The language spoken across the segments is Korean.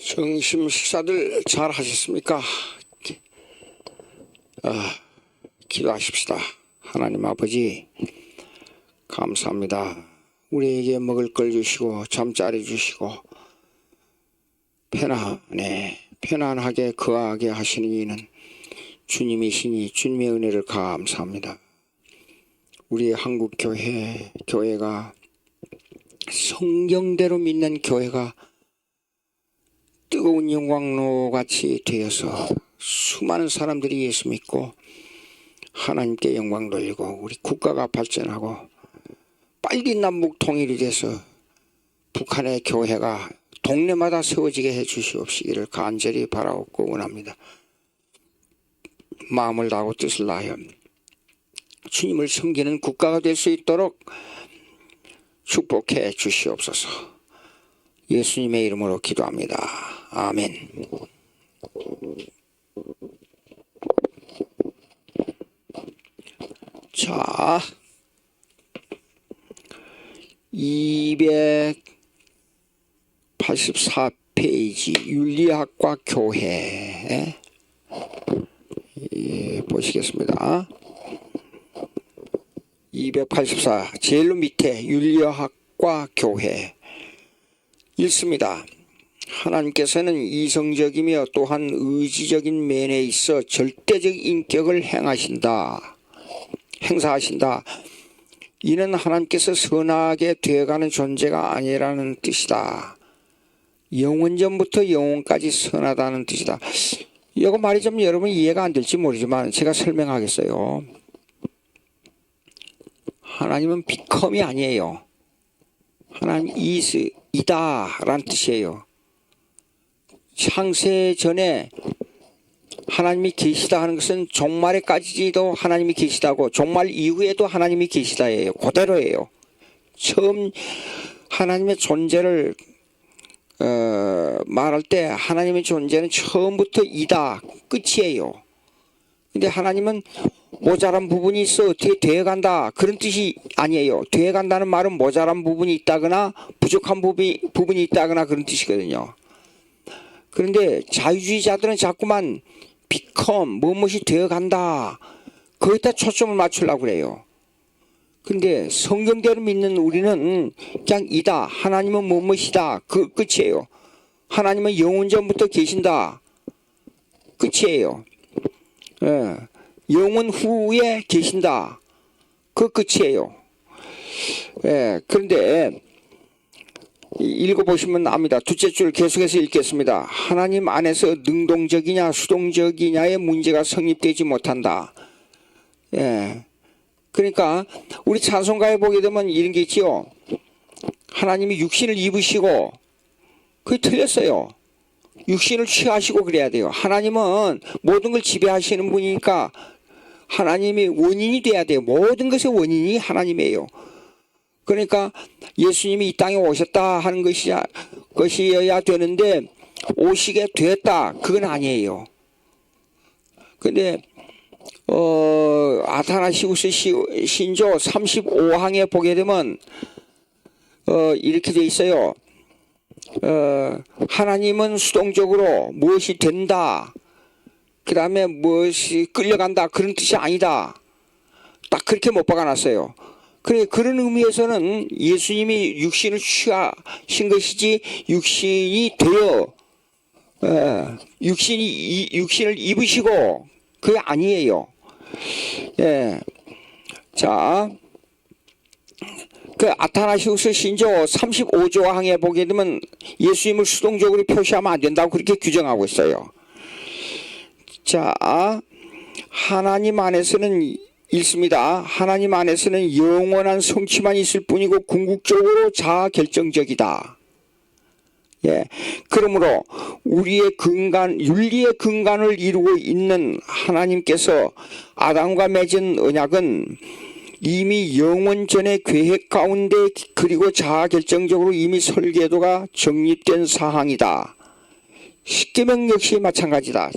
점심 식사들 잘 하셨습니까? 기도하십시다. 하나님 아버지 감사합니다. 우리에게 먹을 걸 주시고 잠자리 주시고 편안하게 거하게 하시는 이는 주님이시니 주님의 은혜를 감사합니다. 우리 한국 교회가 성경대로 믿는 교회가 뜨거운 영광로 같이 되어서 수많은 사람들이 예수 믿고 하나님께 영광 돌리고 우리 국가가 발전하고 빨리 남북 통일이 돼서 북한의 교회가 동네마다 세워지게 해 주시옵시기를 간절히 바라옵고 원합니다. 마음을 다하고 뜻을 다하여 주님을 섬기는 국가가 될 수 있도록 축복해 주시옵소서. 예수님의 이름으로 기도합니다. 아멘. 자, 284페이지 윤리학과 교회 보시겠습니다. 284 제일 밑에 윤리학과 교회 읽습니다. 하나님께서는 이성적이며 또한 의지적인 면에 있어 절대적 인격을 행사하신다. 이는 하나님께서 선하게 되어가는 존재가 아니라는 뜻이다. 영원전부터 영원까지 선하다는 뜻이다. 이거 말이 좀 여러분 이해가 안 될지 모르지만 제가 설명하겠어요. 하나님은 비컴이 아니에요. 하나님 이다 라는 뜻이에요. 창세 전에 하나님이 계시다 하는 것은 종말에까지도 하나님이 계시다고 종말 이후에도 하나님이 계시다예요. 그대로예요. 처음 하나님의 존재를 말할 때 하나님의 존재는 처음부터 이다 끝이에요. 근데 하나님은 모자란 부분이 있어 어떻게 되어간다 그런 뜻이 아니에요. 되어간다는 말은 모자란 부분이 있다거나 부족한 부분이 있다거나 그런 뜻이거든요. 그런데 자유주의자들은 자꾸만 become 무엇이 되어간다 거기다 초점을 맞추려고 그래요. 근데 성경대로 믿는 우리는 그냥 이다. 하나님은 무엇이다. 그 끝이에요. 하나님은 영원전부터 계신다. 끝이에요. 영원 후에 계신다. 그 끝이에요. 그런데 읽어보시면 압니다. 둘째 줄 계속해서 읽겠습니다. 하나님 안에서 능동적이냐 수동적이냐의 문제가 성립되지 못한다. 그러니까 우리 찬송가에 보게 되면 이런 게 있지요. 하나님이 육신을 입으시고 그게 틀렸어요. 육신을 취하시고 그래야 돼요. 하나님은 모든 걸 지배하시는 분이니까 하나님이 원인이 돼야 돼요. 모든 것의 원인이 하나님이에요. 그러니까 예수님이 이 땅에 오셨다 하는 것이어야 되는데 오시게 됐다 그건 아니에요. 근데 아타나시우스 신조 35항에 보게 되면 이렇게 돼 있어요. 하나님은 수동적으로 무엇이 된다. 그 다음에 무엇이 끌려간다 그런 뜻이 아니다. 딱 그렇게 못 박아놨어요. 그런 의미에서는 예수님이 육신을 취하신 것이지 육신이 되어 육신을 입으시고 그게 아니에요. 자, 그 아타나시우스 신조 35조항에 보게 되면 예수님을 수동적으로 표시하면 안 된다고 그렇게 규정하고 있어요. 자, 하나님 안에서는 읽습니다. 하나님 안에서는 영원한 성취만 있을 뿐이고 궁극적으로 자아결정적이다. 그러므로 우리의 윤리의 근간을 이루고 있는 하나님께서 아담과 맺은 언약은 이미 영원 전의 계획 가운데 그리고 자아결정적으로 이미 설계도가 정립된 사항이다. 십계명 역시 마찬가지다.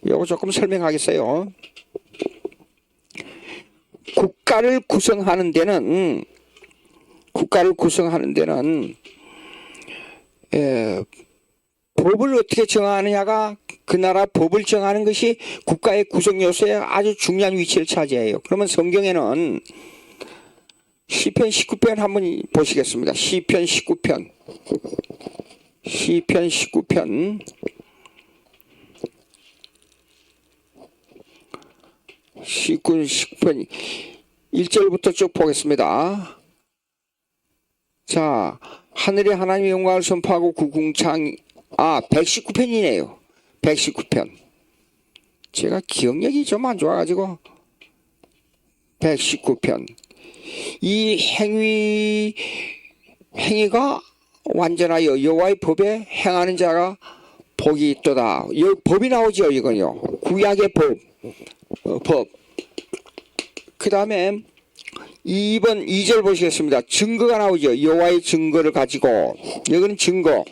이거 조금 설명하겠어요. 국가를 구성하는 데는 법을 어떻게 정하느냐가 그 나라 법을 정하는 것이 국가의 구성 요소에 아주 중요한 위치를 차지해요. 그러면 성경에는 시편 19편 한번 보시겠습니다. 시편 19편. 시편 19편. 시편 1절부터 쭉 보겠습니다. 자, 하늘의 하나님의 영광을 선포하고 구궁창 119편이네요. 119편. 제가 기억력이 좀 안 좋아가지고 119편. 이 행위가 완전하여 여호와의 법에 행하는 자가 복이 있도다. 여기 법이 나오죠. 이건요. 구약의 법. 그 다음에 2절 보시겠습니다. 증거가 나오죠. 여호와의 증거를 가지고. 여기는 증거.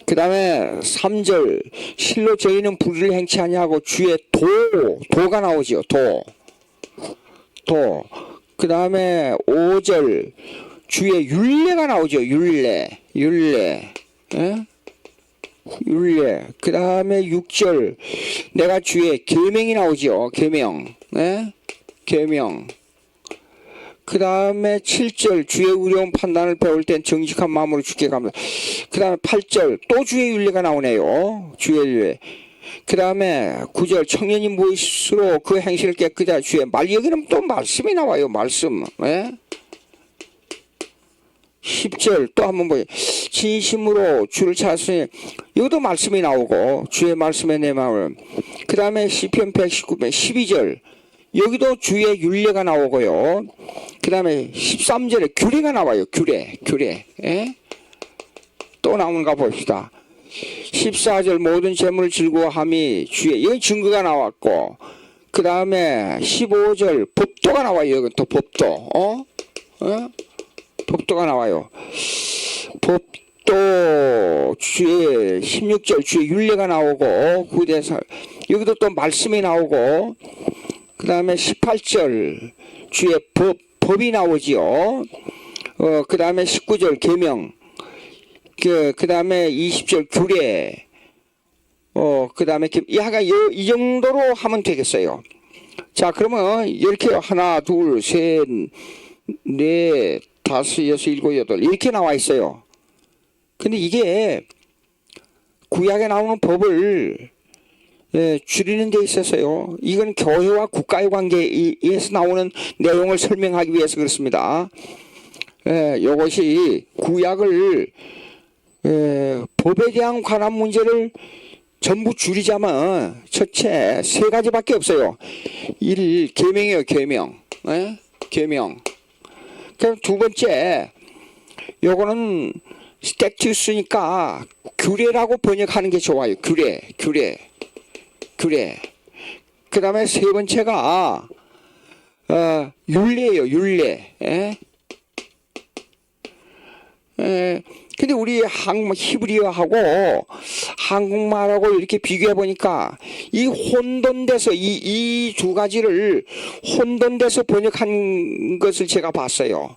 그 다음에 3절 실로 저희는 불의를 행치 아니하고 주의 도가 나오죠. 도. 그 다음에 5절 주의 율례가 나오죠. 율례. 예? 율례. 그 다음에 6절 내가 주의 계명이 나오죠. 계명. 예? 계명. 그 다음에 7절 주의 의로운 판단을 배울 땐 정직한 마음으로 주께 감사. 그 다음에 8절 또 주의 율례가 나오네요. 주의 율례. 그 다음에 9절 청년이 무엇으로 그 행실을 깨끗이 할 주의 말. 여기는 또 말씀이 나와요. 말씀. 예? 10절 또 한번 보세요. 진심으로 주를 찾았으니 여기도 말씀이 나오고 주의 말씀에 내 마음을. 그 다음에 시편 119편 12절 여기도 주의 율례가 나오고요. 그 다음에 13절에 규례가 나와요. 규례. 예? 또 나오는가 봅시다. 14절 모든 재물을 즐거워함이 주의. 이건 증거가 나왔고 그 다음에 15절 법도가 나와요. 여기 또 법도. 법도가 나와요. 법도 주의 16절 주의 율례가 나오고 구대사 여기도 또 말씀이 나오고 그 다음에 18절 주의 법이 나오지요. 그 다음에 19절 계명. 그 다음에 20절 규례. 그 다음에 약간 이 정도로 하면 되겠어요. 자, 그러면 이렇게 하나, 둘, 셋, 넷, 다섯, 여섯, 일곱, 여덟 이렇게 나와 있어요. 근데 이게 구약에 나오는 법을 줄이는 데 있어서요. 이건 교회와 국가의 관계에서 나오는 내용을 설명하기 위해서 그렇습니다. 이것이 구약을 법에 대한 관한 문제를 전부 줄이자면 첫째 세 가지밖에 없어요. 1. 계명이에요. 계명. 계명. 그럼 두 번째 요거는 스태튜스니까 규례라고 번역하는 게 좋아요. 규례. 그 다음에 세 번째가 율례예요. 율례. 근데 우리 히브리어하고 한국말하고 이렇게 비교해 보니까 이 혼돈돼서 이 두 가지를 혼돈돼서 번역한 것을 제가 봤어요.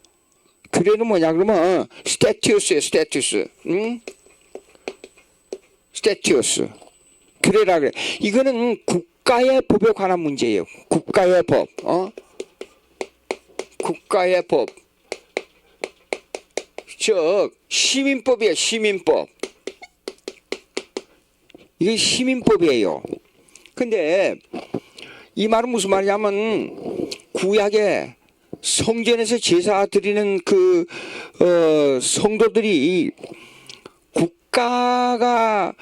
규례는 뭐냐 그러면 스태튜스예요. 스태튜스. 규례라 그래. 이거는 국가의 법에 관한 문제예요. 국가의 법. 국가의 법. 즉 시민법이에요. 시민법. 이게 시민법이에요. 근데 이 말은 무슨 말이냐면 구약에 성전에서 제사 드리는 성도들이 국가가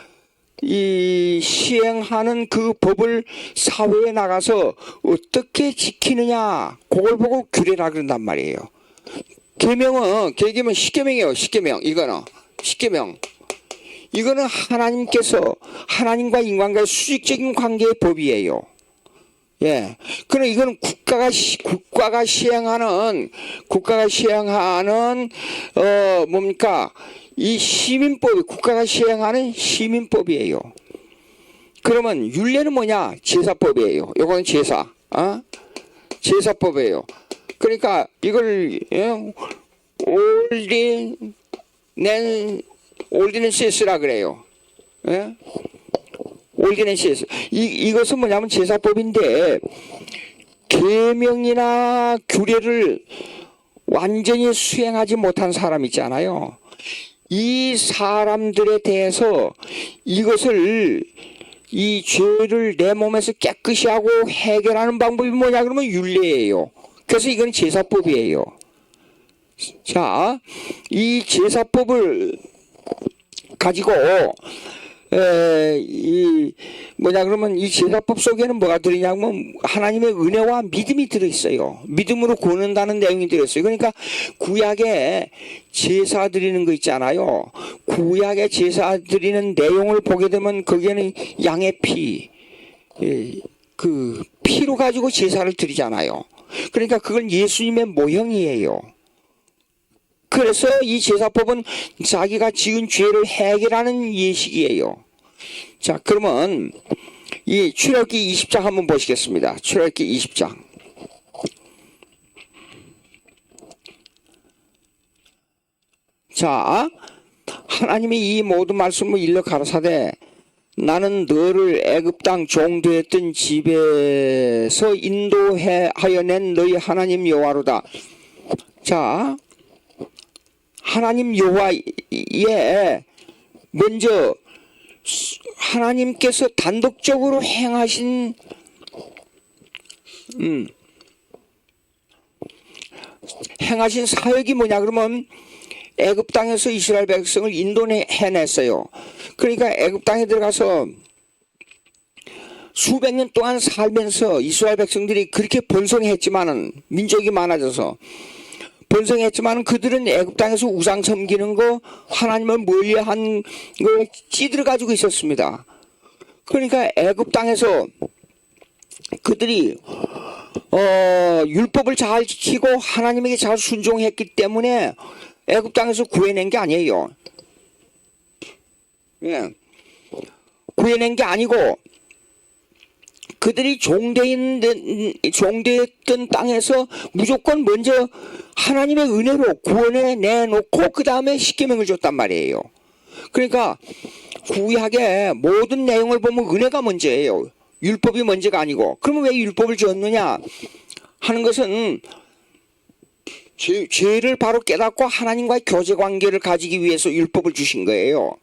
시행하는 그 법을 사회에 나가서 어떻게 지키느냐 그걸 보고 규례라 그런단 말이에요. 계명은 십계명이에요. 십계명. 이거는 십계명. 이거는 하나님께서 하나님과 인간과의 수직적인 관계의 법이에요. 예. 그럼 이거는 국가가 시행하는 뭡니까? 이 시민법이 국가가 시행하는 시민법이에요. 그러면 율례는 뭐냐? 제사법이에요. 요거는 제사. 제사법이에요. 그러니까 이걸 올리 낸 올디넨시스라 그래요. 예? 올디넨시스. 이것은 뭐냐면 제사법인데 계명이나 규례를 완전히 수행하지 못한 사람 있잖아요. 이 사람들에 대해서 이것을 이 죄를 내 몸에서 깨끗이 하고 해결하는 방법이 뭐냐 그러면 율례예요. 그래서 이건 제사법이에요. 자, 이 제사법을 가지고 그러면 이 제사법 속에는 뭐가 들어있냐면 하나님의 은혜와 믿음이 들어있어요. 믿음으로 구원한다는 내용이 들어있어요. 그러니까 구약에 제사 드리는 거 있잖아요. 구약에 제사 드리는 내용을 보게 되면 거기에는 양의 피, 그 피로 가지고 제사를 드리잖아요. 그러니까 그건 예수님의 모형이에요. 그래서 이 제사법은 자기가 지은 죄를 해결하는 예식이에요. 자, 그러면 이 출애굽기 20장 한번 보시겠습니다. 출애굽기 20장. 자, 하나님이 이 모든 말씀을 일러 가라사대 나는 너를 애굽 땅 종되었던 집에서 인도하여 낸 너희 하나님 여호와로다. 자, 하나님 여호와에 먼저 하나님께서 단독적으로 행하신 사역이 뭐냐 그러면 애굽 땅에서 이스라엘 백성을 인도해냈어요. 그러니까 애굽 땅에 들어가서 수백 년 동안 살면서 이스라엘 백성들이 그렇게 번성했지만은 민족이 많아져서 번성했지만 그들은 애굽 땅에서 우상 섬기는 거 하나님을 멀리한 걸 찌들어 가지고 있었습니다. 그러니까 애굽 땅에서 그들이 율법을 잘 지키고 하나님에게 잘 순종했기 때문에 애굽 땅에서 구해낸 게 아니에요. 예. 구해낸 게 아니고 그들이 종되었던 땅에서 무조건 먼저 하나님의 은혜로 구원해 내놓고 그 다음에 십계명을 줬단 말이에요. 그러니까 구약의 모든 내용을 보면 은혜가 먼저예요. 율법이 먼저가 아니고. 그러면 왜 율법을 줬느냐 하는 것은 죄를 바로 깨닫고 하나님과의 교제 관계를 가지기 위해서 율법을 주신 거예요.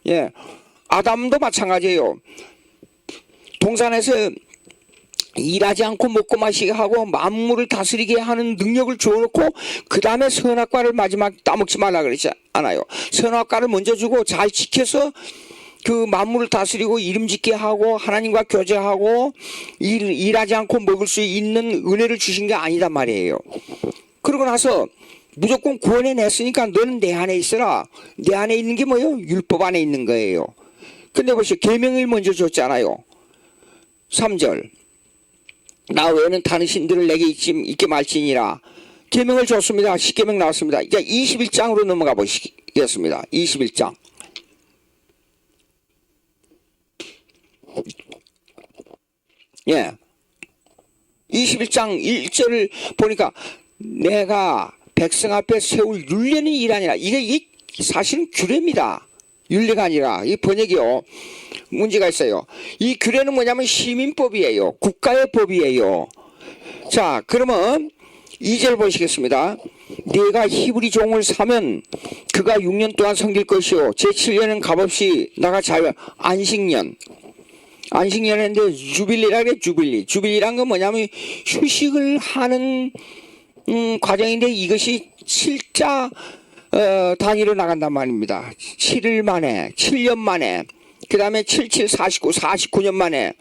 예, 아담도 마찬가지예요. 동산에서 일하지 않고 먹고 마시게 하고 만물을 다스리게 하는 능력을 주어놓고 그 다음에 선악과를 마지막 따먹지 말라 그러지 않아요. 선악과를 먼저 주고 잘 지켜서 그 만물을 다스리고 이름짓게 하고 하나님과 교제하고 일하지 않고 먹을 수 있는 은혜를 주신 게 아니단 말이에요. 그러고 나서 무조건 구원해냈으니까 너는 내 안에 있어라. 내 안에 있는 게 뭐예요? 율법 안에 있는 거예요. 근데 보시오. 계명을 먼저 줬잖아요. 3절 나 외에는 다른 신들을 내게 있게 말지니라. 계명을 줬습니다. 십계명 나왔습니다. 이제 21장으로 넘어가 보시겠습니다. 21장. 예. 21장 1절을 보니까 내가 백성 앞에 세울 율례는 이라니라. 이게 사실은 규례입니다. 율례가 아니라 이 번역이요. 문제가 있어요. 이 규례는 뭐냐면 시민법이에요. 국가의 법이에요. 자, 그러면 2절 보시겠습니다. 네가 히브리 종을 사면 그가 6년 동안 섬길 것이요 제7년은 값없이 나가 자유. 안식년. 안식년인데 주빌리라 그래. 주빌리란 건 뭐냐면 휴식을 하는 과정인데 이것이 7자 단위로 나간단 말입니다. 7일 만에 7년 만에 그 다음에 77, 49, 49년 만에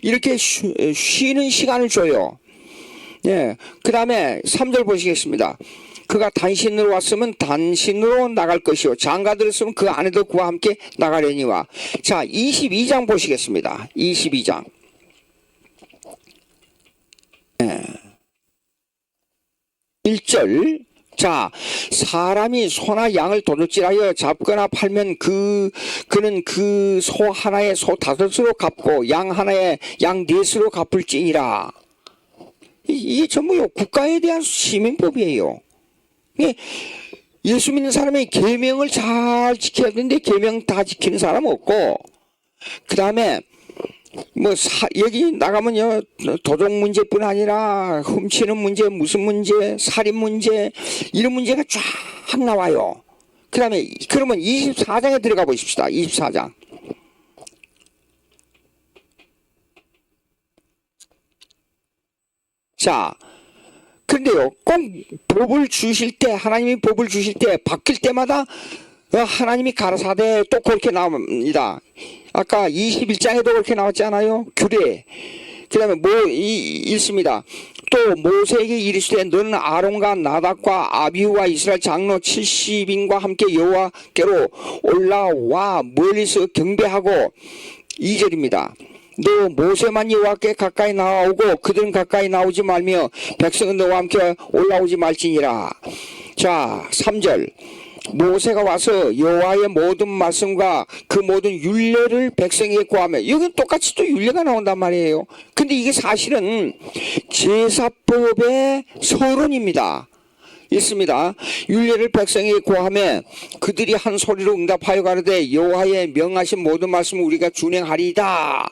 이렇게 쉬는 시간을 줘요. 예. 그 다음에 3절 보시겠습니다. 그가 단신으로 왔으면 단신으로 나갈 것이요 장가 들었으면 그 아내도 그와 함께 나가려니와. 자, 22장 보시겠습니다. 22장. 예. 1절. 자, 사람이 소나 양을 도둑질하여 잡거나 팔면 그는 그 소 하나에 소 5으로 갚고 양 하나에 양 4으로 갚을지니라. 이게 전부 국가에 대한 시민법이에요. 예수 믿는 사람이 계명을 잘 지켜야 되는데 계명 다 지키는 사람 없고, 그 다음에 뭐 여기 나가면요 도덕 문제뿐 아니라 훔치는 문제, 무슨 문제, 살인 문제, 이런 문제가 쫙 나와요. 그 다음에 그러면 24장에 들어가 보십시다. 24장. 자, 근데요 꼭 법을 주실 때, 하나님이 법을 주실 때 바뀔 때마다 하나님이 가라사대 또 그렇게 나옵니다. 아까 21장에도 그렇게 나왔잖아요. 규례. 그 다음에 있습니다. 또 모세에게 이르시되 너는 아론과 나답과 아비후와 이스라엘 장로 70인과 함께 여호와께로 올라와 멀리서 경배하고, 2절입니다. 너 모세만 여호와께 가까이 나오고 그들은 가까이 나오지 말며 백성은 너와 함께 올라오지 말지니라. 자, 3절. 모세가 와서 여호와의 모든 말씀과 그 모든 율례를 백성에게 구하며, 여기는 똑같이 또 율례가 나온단 말이에요. 근데 이게 사실은 제사법의 서론입니다. 있습니다. 율례를 백성에게 구하며 그들이 한 소리로 응답하여 가로되 여호와의 명하신 모든 말씀을 우리가 준행하리이다.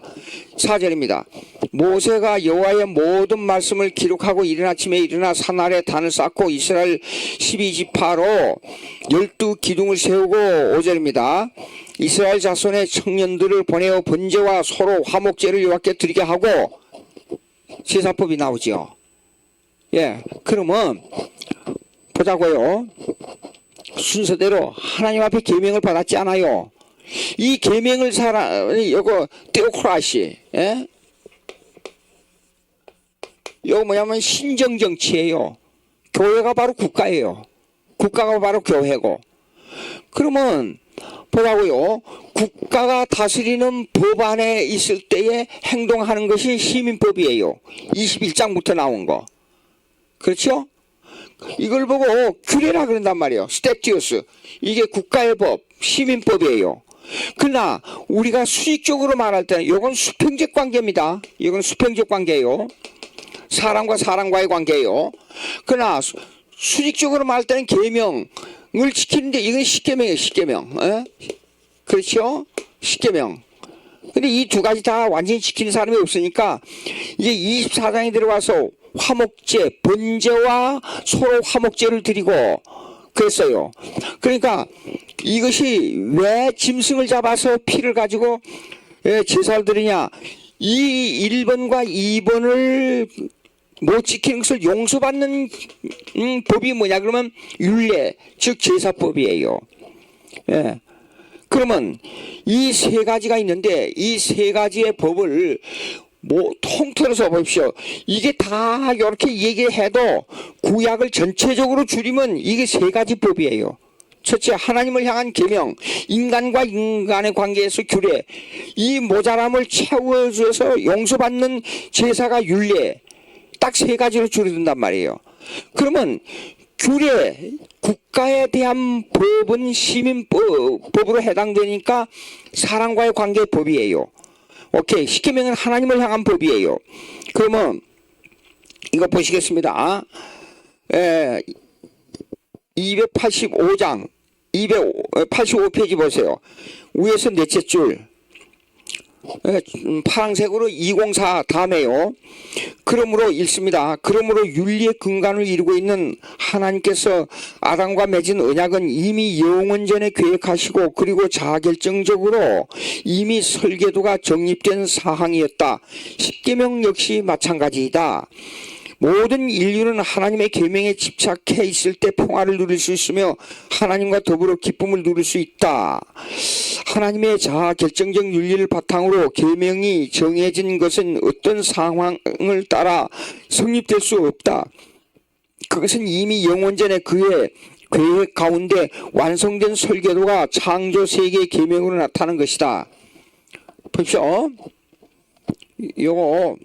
4절입니다. 모세가 여호와의 모든 말씀을 기록하고 이른 아침에 일어나 산 아래 단을 쌓고 이스라엘 12지파로 12기둥을 세우고, 5절입니다. 이스라엘 자손의 청년들을 보내어 번제와 소로 화목제를 여호와께 드리게 하고, 제사법이 나오죠. 예, 그러면 보자고요. 순서대로 하나님 앞에 계명을 받았지 않아요. 이 계명을 요거 테오크라시, 예? 요거 뭐냐면 신정정치예요. 교회가 바로 국가예요. 국가가 바로 교회고. 그러면 보자고요. 국가가 다스리는 법 안에 있을 때에 행동하는 것이 시민법이에요. 21장부터 나온 거. 그렇죠? 이걸 보고 규례라 그런단 말이에요. 스태튜스. 이게 국가의 법, 시민법이에요. 그러나 우리가 수직적으로 말할 때는 이건 수평적 관계입니다. 이건 수평적 관계예요. 사람과 사람과의 관계예요. 그러나 수직적으로 말할 때는 계명을 지키는데 이건 십계명이에요. 십계명. 그렇죠? 십계명. 근데 이 두 가지 다 완전히 지키는 사람이 없으니까 이제 24장에 들어와서 화목제, 번제와 소로 화목제를 드리고 그랬어요. 그러니까 이것이 왜 짐승을 잡아서 피를 가지고 제사를 드리냐, 이 1번과 2번을 못 지키는 것을 용서받는 법이 뭐냐 그러면 율례, 즉 제사법이에요. 예. 그러면 이 세 가지가 있는데 이 세 가지의 법을 통틀어서 보십시오. 이게 다 이렇게 얘기해도 구약을 전체적으로 줄이면 이게 세 가지 법이에요. 첫째, 하나님을 향한 계명, 인간과 인간의 관계에서 규례, 이 모자람을 채워줘서 용서받는 제사가 율례, 딱 세 가지로 줄여둔단 말이에요. 그러면 규례, 국가에 대한 법은 시민법으로 해당되니까 사람과의 관계 법이에요. 오케이. 십계명은 하나님을 향한 법이에요. 그러면 이거 보시겠습니다. 285장 285페이지 보세요. 위에서 넷째 줄 파란색으로 204 다음에요. 그러므로 읽습니다. 그러므로 윤리의 근간을 이루고 있는 하나님께서 아담과 맺은 언약은 이미 영원 전에 계획하시고 그리고 자결정적으로 이미 설계도가 정립된 사항이었다. 십계명 역시 마찬가지이다. 모든 인류는 하나님의 계명에 집착해 있을 때 평화를 누릴 수 있으며 하나님과 더불어 기쁨을 누릴 수 있다. 하나님의 자결정적 윤리를 바탕으로 계명이 정해진 것은 어떤 상황을 따라 성립될 수 없다. 그것은 이미 영원전에 그의 계획 가운데 완성된 설계도가 창조 세계의 계명으로 나타난 것이다. 보십시오. 요거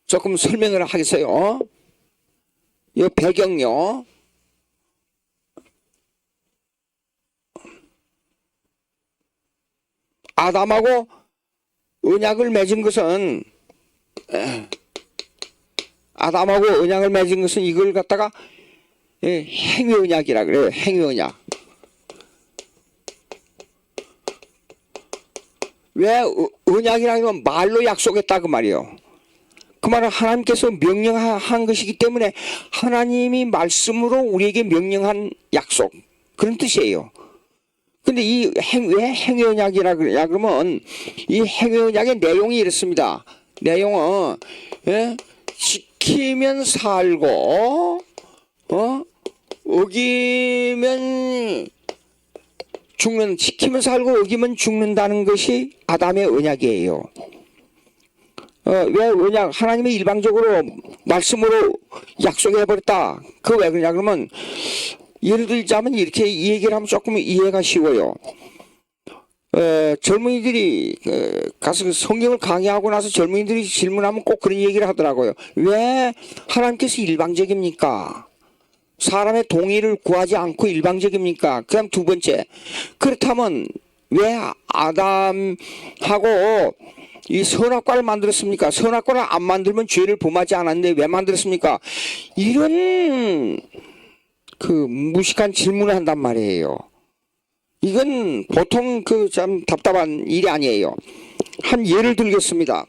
조금 설명을 하겠어요. 이 배경요. 아담하고 언약을 맺은 것은 이걸 갖다가 예, 행위언약이라 그래요. 행위언약. 왜 언약이라는 건 말로 약속했다 그 말이에요. 그 말은 하나님께서 명령한 것이기 때문에 하나님이 말씀으로 우리에게 명령한 약속, 그런 뜻이에요. 근데 왜 행위언약이라 그러냐 그러면 이 행위언약의 내용이 이렇습니다. 내용은 지키면 살고 어기면 지키면 살고 어기면 죽는다는 것이 아담의 언약이에요. 왜 언약 하나님이 일방적으로 말씀으로 약속해버렸다. 그 왜 그러냐 그러면 예를 들자면 이렇게 이 얘기를 하면 조금 이해가 쉬워요. 젊은이들이 가서 성경을 강의하고 나서 젊은이들이 질문하면 꼭 그런 얘기를 하더라고요. 왜 하나님께서 일방적입니까? 사람의 동의를 구하지 않고 일방적입니까? 그 다음 두 번째, 그렇다면 왜 아담하고 이 선악과를 만들었습니까? 선악과를 안 만들면 죄를 범하지 않았는데 왜 만들었습니까? 이런 무식한 질문을 한단 말이에요. 이건 보통 참 답답한 일이 아니에요. 한 예를 들겠습니다.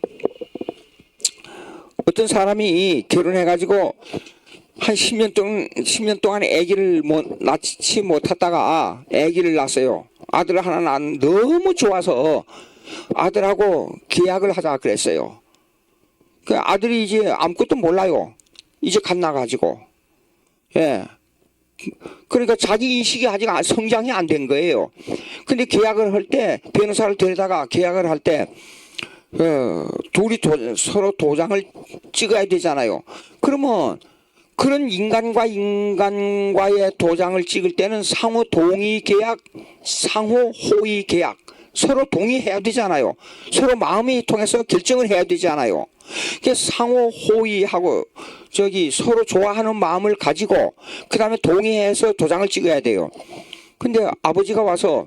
어떤 사람이 결혼해가지고 한 10년 동안 아기를 낳지 못하다가 아기를 낳았어요. 아들을 하나 낳은 너무 좋아서 아들하고 계약을 하자 그랬어요. 그 아들이 이제 아무것도 몰라요. 이제 갓 나가지고. 예. 그러니까 자기 인식이 아직 성장이 안 된 거예요. 근데 계약을 할 때 변호사를 데려다가 계약을 할 때 둘이 서로 도장을 찍어야 되잖아요. 그러면 그런 인간과의 도장을 찍을 때는 상호 동의 계약, 상호 호의 계약, 서로 동의해야 되잖아요. 서로 마음이 통해서 결정을 해야 되잖아요. 상호 호의하고 서로 좋아하는 마음을 가지고 그 다음에 동의해서 도장을 찍어야 돼요. 근데 아버지가 와서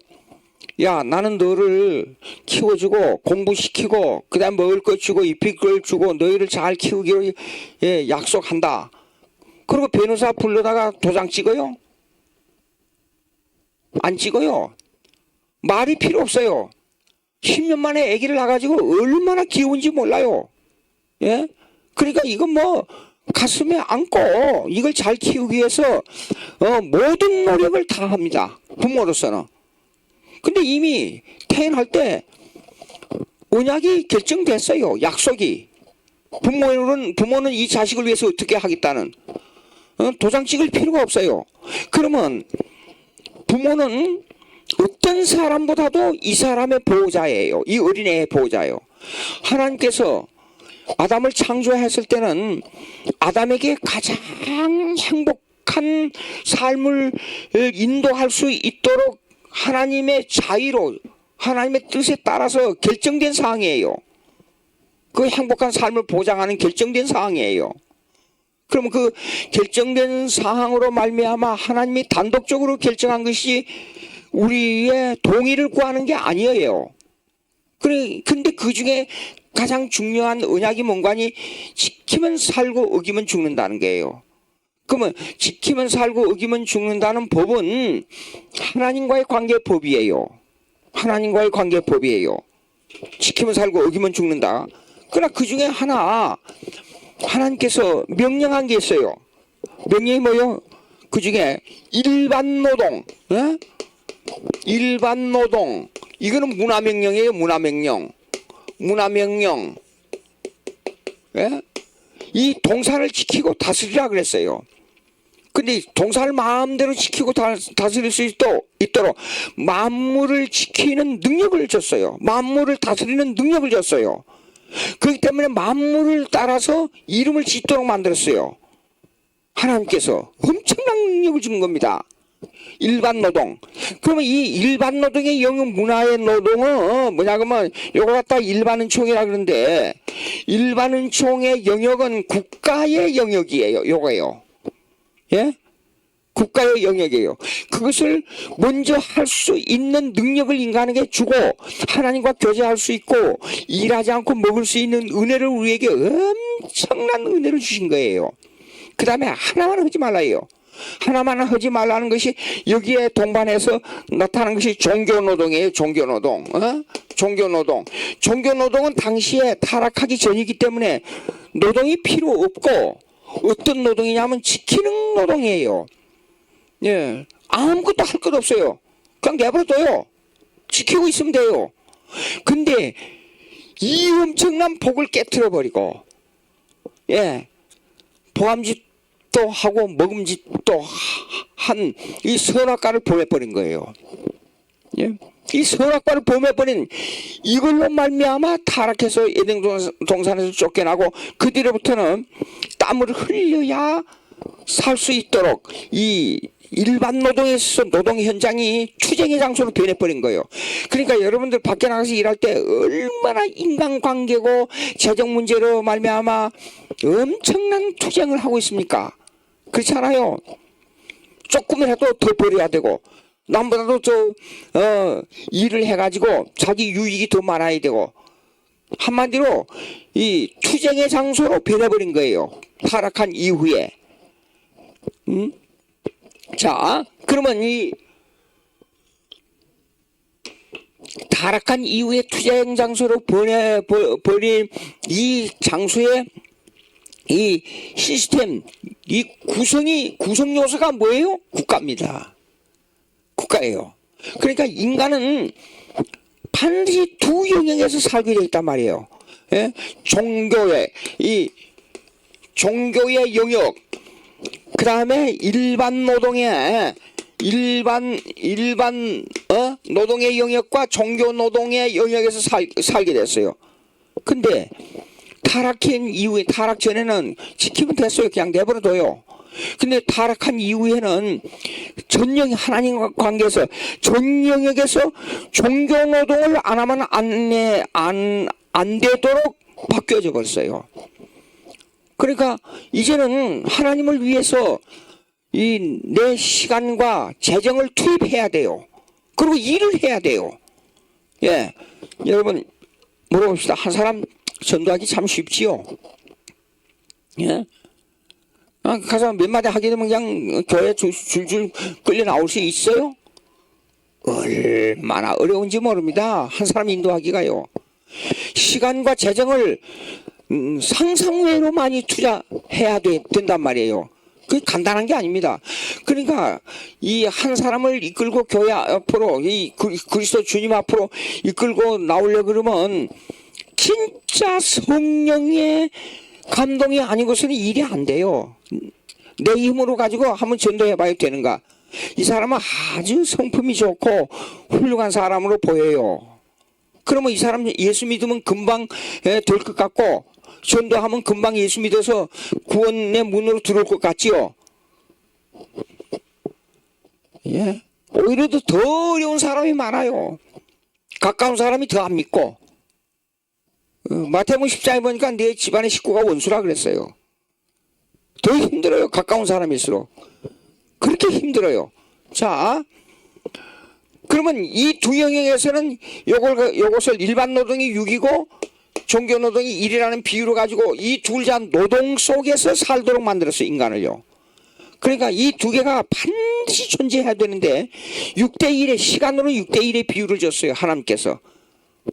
야, 나는 너를 키워주고 공부시키고 그 다음에 먹을 것 주고 입힐 걸 주고 너희를 잘 키우기로 약속한다. 그리고 변호사 불러다가 도장 찍어요? 안 찍어요. 말이 필요 없어요. 10년 만에 아기를 낳아가지고 얼마나 귀여운지 몰라요. 예? 그러니까 이건 가슴에 안고 이걸 잘 키우기 위해서 모든 노력을 다 합니다. 부모로서는. 근데 이미 태어날 때 언약이 결정됐어요. 약속이. 부모는 이 자식을 위해서 어떻게 하겠다는 도장 찍을 필요가 없어요. 그러면 부모는 어떤 사람보다도 이 사람의 보호자예요. 이 어린애의 보호자예요. 하나님께서 아담을 창조했을 때는 아담에게 가장 행복한 삶을 인도할 수 있도록 하나님의 자의로 하나님의 뜻에 따라서 결정된 사항이에요. 그 행복한 삶을 보장하는 결정된 사항이에요. 그러면 그 결정된 사항으로 말미암아 하나님이 단독적으로 결정한 것이 우리의 동의를 구하는 게 아니에요. 근데 그 중에 가장 중요한 언약이 뭔가니 지키면 살고 어기면 죽는다는 거예요. 그러면 지키면 살고 어기면 죽는다는 법은 하나님과의 관계법이에요. 하나님과의 관계법이에요. 지키면 살고 어기면 죽는다. 그러나 그 중에 하나님께서 명령한 게 있어요. 명령이 뭐요? 그 중에 일반 노동, 일반 노동. 이거는 문화명령이에요. 문화명령. 예? 이 동산을 지키고 다스리라 그랬어요. 근데 동산을 마음대로 지키고 다스릴 수 있도록 만물을 지키는 능력을 줬어요. 만물을 다스리는 능력을 줬어요. 그렇기 때문에 만물을 따라서 이름을 짓도록 만들었어요. 하나님께서 엄청난 능력을 준 겁니다. 일반 노동. 그러면 이 일반 노동의 영역 문화의 노동은 뭐냐 그러면 요거 갖다 일반은총이라 그러는데 일반은총의 영역은 국가의 영역이에요. 요거예요. 예? 국가의 영역이에요. 그것을 먼저 할 수 있는 능력을 인간에게 주고 하나님과 교제할 수 있고 일하지 않고 먹을 수 있는 은혜를 우리에게 엄청난 은혜를 주신 거예요. 그 다음에 하나만 하지 말라요. 하나만 하지 말라는 것이 여기에 동반해서 나타나는 것이 종교노동이에요. 종교노동. 종교노동. 종교노동은 당시에 타락하기 전이기 때문에 노동이 필요 없고 어떤 노동이냐면 지키는 노동이에요. 예, 아무것도 할 것 없어요. 그냥 내버려둬요. 지키고 있으면 돼요. 근데 이 엄청난 복을 깨트려버리고 예, 보암짓도 하고 먹음짓도 한 이 선악과를 보내버린 거예요. 예? 이 선악과를 보내버린 이걸로 말미암아 타락해서 에덴 동산에서 쫓겨나고 그 뒤로부터는 땀을 흘려야 살 수 있도록 이 일반 노동에서 노동 현장이 투쟁의 장소로 변해버린 거예요. 그러니까 여러분들 밖에 나가서 일할 때 얼마나 인간관계고 재정 문제로 말미암아 엄청난 투쟁을 하고 있습니까? 그렇지 않아요? 조금이라도 더 벌어야 되고 남보다도 더 일을 해가지고 자기 유익이 더 많아야 되고 한마디로 이 투쟁의 장소로 변해버린 거예요. 타락한 이후에. 자, 그러면 이 타락한 이후에 투쟁 장소로 버린 이 장소의 이 시스템, 이 구성 요소가 뭐예요? 국가입니다. 국가예요. 그러니까 인간은 반드시 두 영역에서 살게 되어 있단 말이에요. 예? 종교의 영역, 그 다음에 일반 노동의 노동의 영역과 종교 노동의 영역에서 살게 됐어요. 근데 타락한 이후에, 타락 전에는 지키면 됐어요. 그냥 내버려둬요. 근데 타락한 이후에는 하나님과 관계에서 전 영역에서 종교 노동을 안 하면 안 되도록 바뀌어져 버렸어요. 그러니까 이제는 하나님을 위해서 내 시간과 재정을 투입해야 돼요. 그리고 일을 해야 돼요. 예, 여러분 물어봅시다. 한 사람 전도하기 참 쉽지요. 예, 가서 몇 마디 하게 되면 그냥 교회 줄줄 끌려 나올 수 있어요? 얼마나 어려운지 모릅니다. 한 사람 인도하기가요. 시간과 재정을 상상외로 많이 투자해야 된단 말이에요. 그게 간단한 게 아닙니다. 그러니까 이 한 사람을 이끌고 교회 앞으로 이 그리스도 주님 앞으로 이끌고 나오려 그러면 진짜 성령의 감동이 아니고서는 일이 안 돼요. 내 힘으로 가지고 한번 전도해봐야 되는가? 이 사람은 아주 성품이 좋고 훌륭한 사람으로 보여요. 그러면 이 사람 예수 믿으면 금방 될 것 같고 전도하면 금방 예수 믿어서 구원의 문으로 들어올 것 같지요? 예. 오히려 더 어려운 사람이 많아요. 가까운 사람이 더 안 믿고. 마태복음 10장에 보니까 내 집안의 식구가 원수라 그랬어요. 더 힘들어요. 가까운 사람일수록. 그렇게 힘들어요. 자, 그러면 이 두 영역에서는 요것을 일반 노동이 6이고 종교 노동이 1이라는 비유로 가지고 이 둘 다 노동 속에서 살도록 만들었어요. 인간을요. 그러니까 이 두 개가 반드시 존재해야 되는데 6대1의 시간으로 6대1의 비유를 줬어요. 하나님께서.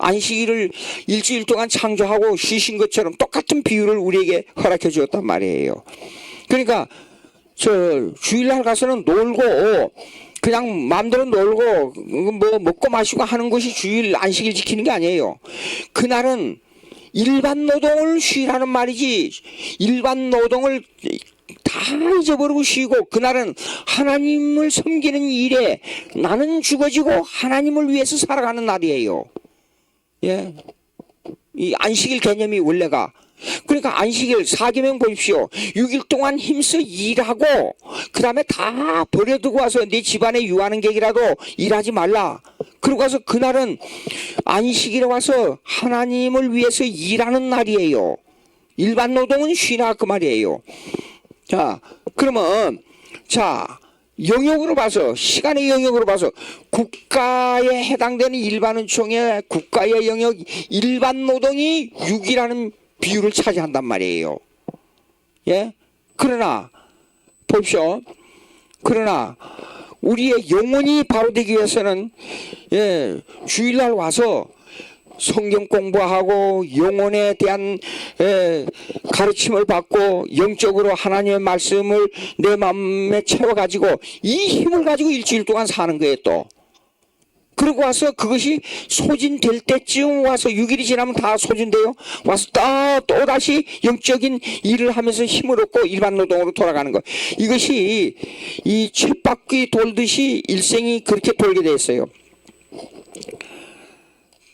안식일을 일주일 동안 창조하고 쉬신 것처럼 똑같은 비유를 우리에게 허락해 주었단 말이에요. 그러니까 주일날 가서는 놀고 그냥 마음대로 놀고 뭐 먹고 마시고 하는 것이 주일 안식일 지키는 게 아니에요. 그날은 일반 노동을 쉬라는 말이지 일반 노동을 다 잊어버리고 쉬고 그날은 하나님을 섬기는 일에 나는 죽어지고 하나님을 위해서 살아가는 날이에요. 예, 이 안식일 개념이 원래가 그러니까 안식일 사계명 보십시오. 6일 동안 힘써 일하고 그 다음에 다 버려두고 와서 네 집안에 유하는 객이라도 일하지 말라. 그러고 와서 그날은 안식일에 와서 하나님을 위해서 일하는 날이에요. 일반 노동은 쉬나 그 말이에요. 자, 그러면 자 영역으로 봐서 시간의 영역으로 봐서 국가에 해당되는 일반은총의 국가의 영역 일반 노동이 6이라는 비율을 차지한단 말이에요. 예? 그러나 보십시오. 그러나 우리의 영혼이 바로 되기 위해서는 주일날 와서 성경 공부하고 영혼에 대한 가르침을 받고 영적으로 하나님의 말씀을 내 마음에 채워가지고 이 힘을 가지고 일주일 동안 사는 거예요. 또 그러고 와서 그것이 소진될 때쯤 와서 6일이 지나면 다 소진돼요. 와서 또 다시 영적인 일을 하면서 힘을 얻고 일반 노동으로 돌아가는 거. 이것이 이 쳇바퀴 돌듯이 일생이 그렇게 돌게 돼 있어요.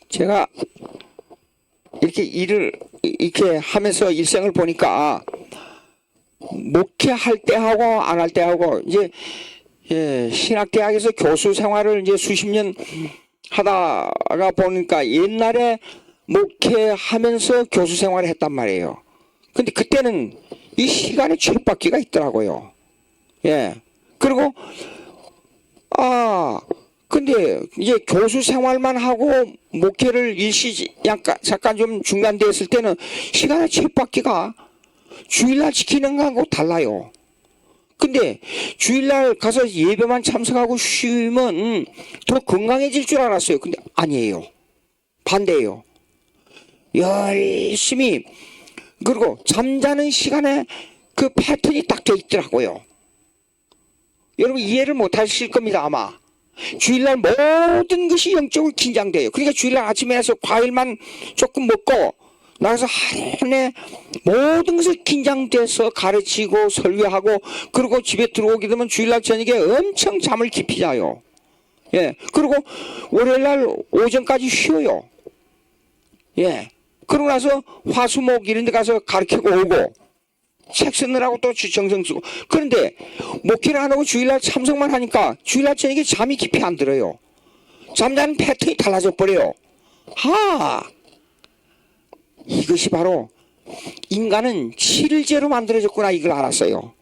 제가 이렇게 일을 이렇게 하면서 일생을 보니까 목회할 때 하고 안 할 때 하고 이제 신학대학에서 교수 생활을 이제 수십 년 하다가 보니까 옛날에 목회하면서 교수 생활을 했단 말이에요. 근데 그때는 이 시간에 쳇바퀴가 있더라고요. 그리고 근데 이제 교수 생활만 하고 목회를 잠깐 좀 중단되었을 때는 시간의 쳇바퀴가 주일날 지키는 거하고 달라요. 근데 주일날 가서 예배만 참석하고 쉬면 더 건강해질 줄 알았어요. 근데 아니에요. 반대예요. 열심히 그리고 잠자는 시간에 그 패턴이 딱 돼 있더라고요. 여러분 이해를 못 하실 겁니다. 아마 주일날 모든 것이 영적으로 긴장돼요. 그러니까 주일날 아침에 와서 과일만 조금 먹고 나가서 하루에 모든 것을 긴장돼서 가르치고 설교하고 그리고 집에 들어오게 되면 주일날 저녁에 엄청 잠을 깊이 자요. 그리고 월요일날 오전까지 쉬어요. 그러고 나서 화수목 이런 데 가서 가르치고 오고 책 쓰느라고 또 정성 쓰고. 그런데 목회를 안 하고 주일날 참석만 하니까 주일날 저녁에 잠이 깊이 안 들어요. 잠자는 패턴이 달라져 버려요. 이것이 바로 인간은 칠제로 만들어졌구나 이걸 알았어요.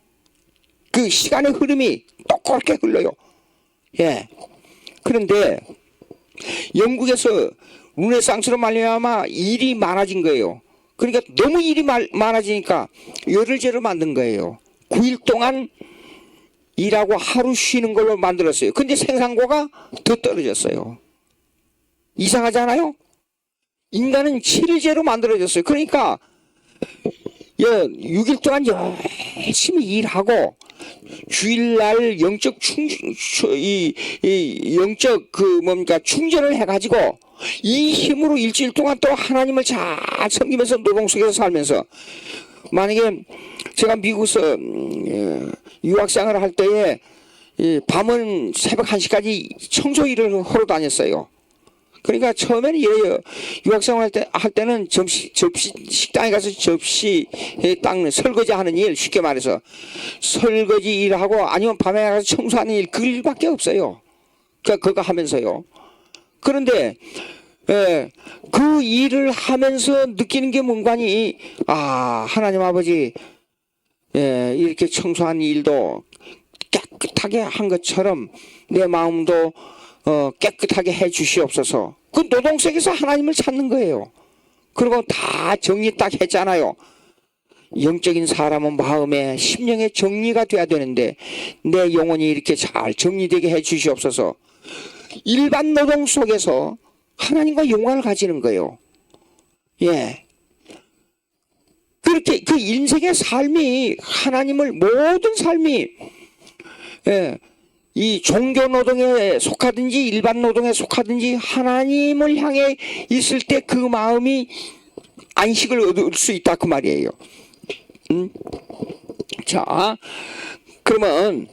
그 시간의 흐름이 똑같게 흘러요. 그런데 영국에서 르네상스로 말미암아 일이 많아진 거예요. 그러니까 너무 일이 많아지니까 열흘제로 만든 거예요. 9일 동안 일하고 하루 쉬는 걸로 만들었어요. 근데 생산고가 더 떨어졌어요. 이상하잖아요? 인간은 7일제로 만들어졌어요. 그러니까 6일 동안 열심히 일하고 주일날 영적 충전을 해가지고 이 힘으로 일주일 동안 또 하나님을 잘 섬기면서 노동 속에서 살면서, 만약에 제가 미국에서 유학생활을 할 때에 밤은 새벽 1시까지 청소 일을 하러 다녔어요. 그러니까 처음에는 유학생활 할 때는 식당에 가서 접시 닦는 설거지 하는 일, 쉽게 말해서 설거지 일하고 아니면 밤에 가서 청소하는 일, 그 일밖에 없어요. 그러니까 그거 하면서요. 그런데 그 일을 하면서 느끼는 게 뭔가니, 하나님 아버지 이렇게 청소한 일도 깨끗하게 한 것처럼 내 마음도 깨끗하게 해 주시옵소서. 그 노동 속에서 하나님을 찾는 거예요. 그리고 다 정리 딱 했잖아요. 영적인 사람은 마음에 심령에 정리가 돼야 되는데 내 영혼이 이렇게 잘 정리되게 해 주시옵소서. 일반 노동 속에서 하나님과 영광을 가지는 거예요. 그렇게 그 인생의 삶이, 하나님을, 모든 삶이 이 종교 노동에 속하든지 일반 노동에 속하든지 하나님을 향해 있을 때 그 마음이 안식을 얻을 수 있다, 그 말이에요. 자, 그러면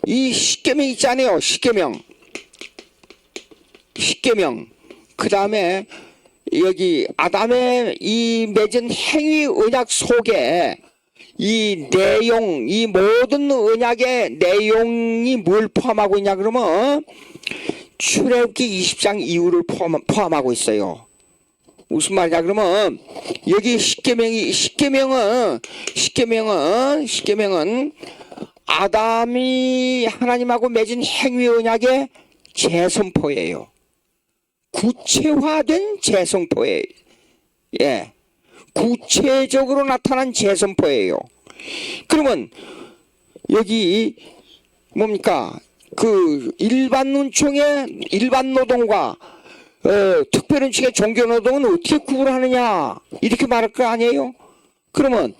이 십계명 있잖아요. 십계명. 그 다음에 여기 아담의 이 맺은 행위 언약 속에 이 내용, 이 모든 언약의 내용이 뭘 포함하고 있냐 그러면 출애굽기 20장 이후를 포함하고 있어요. 무슨 말이냐 그러면 여기 십계명은 아담이 하나님하고 맺은 행위 언약의 재선포예요. 구체화된 재선포예요. 구체적으로 나타난 재선포예요. 그러면 여기 뭡니까? 그 일반 운총의 일반 노동과 특별운총의 종교노동은 어떻게 구분하느냐 이렇게 말할 거 아니에요? 그러면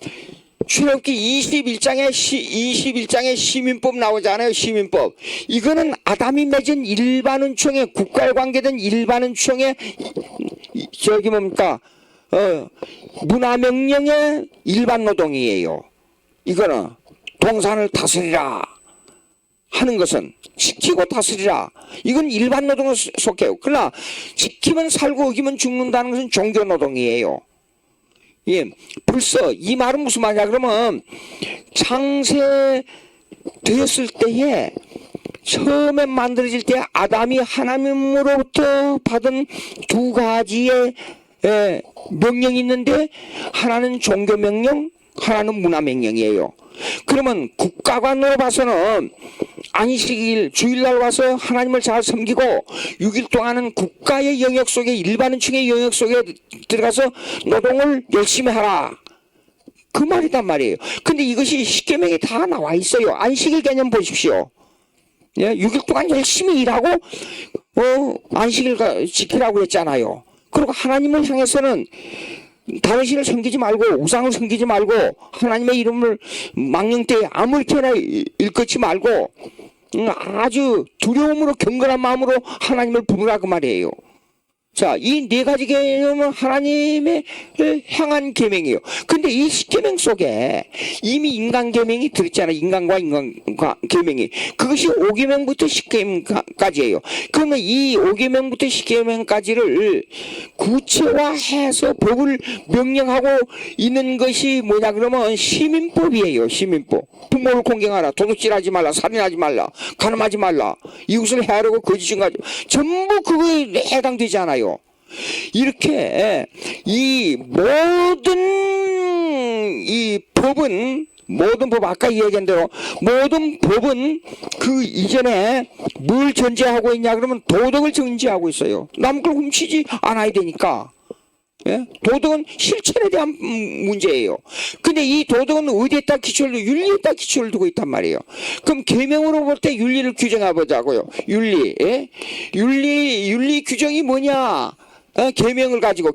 출애굽기 21장에 시민법 나오잖아요. 시민법. 이거는 아담이 맺은 일반 운총의 국가에 관계된 일반 운총의 저기 뭡니까? 문화명령의 일반 노동이에요. 이거는 동산을 다스리라 하는 것은 지키고 다스리라. 이건 일반 노동에 속해요. 그러나 지키면 살고 어기면 죽는다는 것은 종교 노동이에요. 예, 벌써 이 말은 무슨 말이냐 그러면 창세 되었을 때에 처음에 만들어질 때 아담이 하나님으로부터 받은 두 가지의 명령이 있는데 하나는 종교 명령, 하나는 문화 명령이에요. 그러면 국가관으로 봐서는 안식일 주일날 와서 하나님을 잘 섬기고 6일 동안은 국가의 영역 속에 일반인층의 영역 속에 들어가서 노동을 열심히 하라 그 말이단 말이에요. 근데 이것이 십계명에 다 나와 있어요. 안식일 개념 보십시오. 예, 6일 동안 열심히 일하고 안식일 지키라고 했잖아요. 그리고 하나님을 향해서는 다른 신을 섬기지 말고 우상을 섬기지 말고 하나님의 이름을 망령되이 아무렇게나 일컫지 말고 아주 두려움으로 경건한 마음으로 하나님을 부르라 그 말이에요. 자, 이 네 가지 계명은 하나님의 향한 계명이에요. 근데 이 십계명 속에 이미 인간 계명이 들었잖아요. 인간과 계명이. 그것이 5계명부터 10계명까지예요. 그러면 이 5계명부터 10계명까지를 구체화해서 법을 명령하고 있는 것이 뭐냐 그러면 시민법이에요. 시민법. 부모를 공경하라. 도둑질하지 말라. 살인하지 말라. 간음하지 말라. 이웃을 해하려고 거짓증가하지 전부 그거에 해당되지 않아요. 이렇게 이 모든 이 법은 모든 법 아까 이야기한 대로 모든 법은 그 이전에 뭘 전제하고 있냐 그러면 도덕을 전제하고 있어요. 남 걸 훔치지 않아야 되니까. 예? 도덕은 실천에 대한 문제예요. 근데 이 도덕은 어디에다 기초를 윤리에다 기초를 두고 있단 말이에요. 그럼 계명으로 볼 때 윤리를 규정해 보자고요. 윤리, 예? 윤리 규정이 뭐냐? 계명을 가지고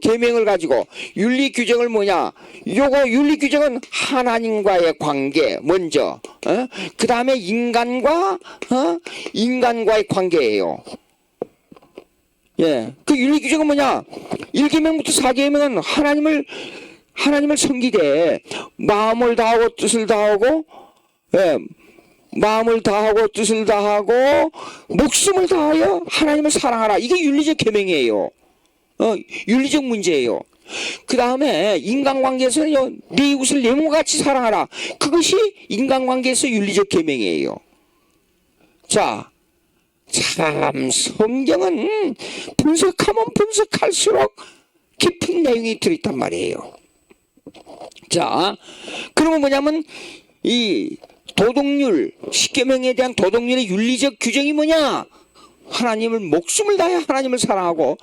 윤리 규정을 뭐냐? 요거 윤리 규정은 하나님과의 관계 먼저, 그 다음에 인간과의 관계예요. 예, 그 윤리 규정은 뭐냐? 1계명부터 4계명은 하나님을 섬기되 마음을 다하고 뜻을 다하고, 마음을 다하고 뜻을 다하고 목숨을 다하여 하나님을 사랑하라. 이게 윤리적 계명이에요. 윤리적 문제예요. 그 다음에 인간관계에서는요, 네 이웃을 내 몸과 같이 사랑하라. 그것이 인간관계에서 윤리적 계명이에요. 자, 참 성경은 분석하면 분석할수록 깊은 내용이 들어있단 말이에요. 자, 그러면 뭐냐면 이 도덕률, 십계명에 대한 도덕률의 윤리적 규정이 뭐냐? 하나님을 목숨을 다해 하나님을 사랑하고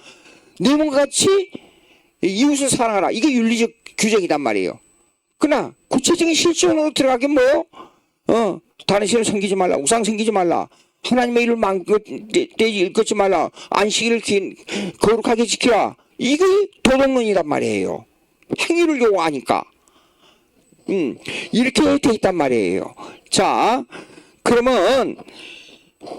내 몸과 같이 이웃을 사랑하라. 이게 윤리적 규정이단 말이에요. 그러나 구체적인 실천으로 들어가긴 뭐요? 다른 신을 섬기지 말라. 우상 섬기지 말라. 하나님의 이름을 망긋되지 일컫지 말라. 안식일을 거룩하게 지키라. 이게 도덕론이란 말이에요. 행위를 요구하니까. 이렇게 돼 있단 말이에요. 자, 그러면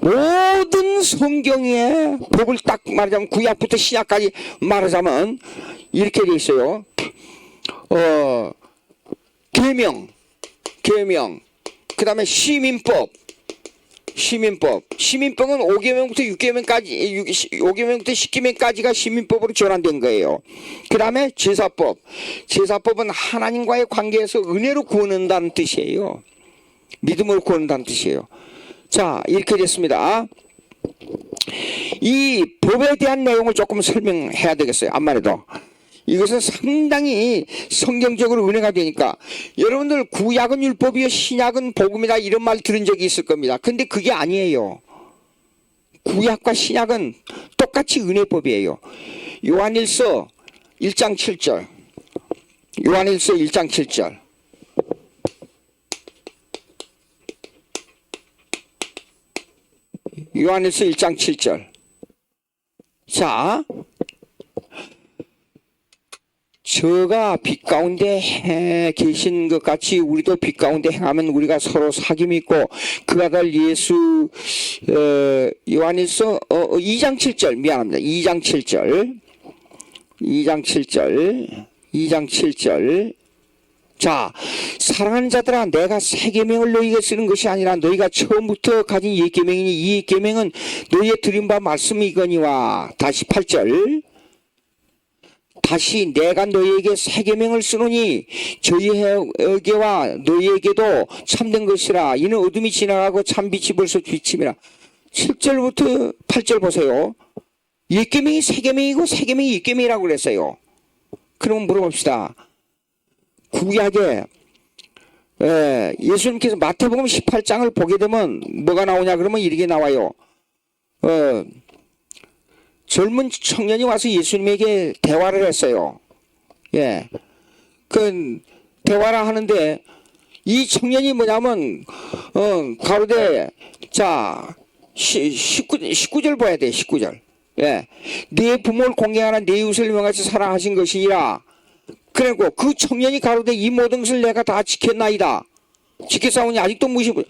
모든 성경의 법을 딱 말하자면 구약부터 신약까지 말하자면 이렇게 돼 있어요. 계명, 그 다음에 시민법은 5계명부터 6계명까지, 5계명부터 10계명까지가 시민법으로 전환된 거예요. 그 다음에 제사법은 하나님과의 관계에서 은혜로 구원한다는 뜻이에요. 믿음으로 구원한다는 뜻이에요. 자, 이렇게 됐습니다. 이 법에 대한 내용을 조금 설명해야 되겠어요. 암말해도. 이것은 상당히 성경적으로 은혜가 되니까 여러분들 구약은 율법이요 신약은 복음이다 이런 말 들은 적이 있을 겁니다. 근데 그게 아니에요. 구약과 신약은 똑같이 은혜법이에요. 요한일서 1장 7절. 요한일서 1장 7절. 요한일서 1장 7절. 자, 저가 빛 가운데 계신 것 같이 우리도 빛 가운데 행하면 우리가 서로 사귐이 있고 그가 달 예수 요한일서 2장 7절 미안합니다. 2장 7절 2장 7절 2장 7절. 자, 사랑하는 자들아, 내가 새 계명을 너희에게 쓰는 것이 아니라 너희가 처음부터 가진 옛 계명이니 이 계명은 너희의 들은 바 말씀이거니와. 다시 8절. 다시 내가 너희에게 새 계명을 쓰노니 저희에게와 너희에게도 참된 것이라. 이는 어둠이 지나가고 참 빛이 벌써 비침이라. 7절부터 8절 보세요. 옛 계명이 새 계명이고 새 계명이 옛 계명이라고 그랬어요. 그럼 물어봅시다. 구약에 예수님께서 마태복음 18장을 보게 되면 뭐가 나오냐 그러면 이렇게 나와요. 젊은 청년이 와서 예수님에게 대화를 했어요. 예, 그 대화를 하는데 이 청년이 뭐냐면 가로되 자 19절 봐야 돼. 19절. 예, 네 부모를 공경하라 네 이웃을 명같이 사랑하신 것이니라. 그리고 그 청년이 가로되 이 모든 것을 내가 다 지켰나이다. 지켰사오니 아직도 무시고.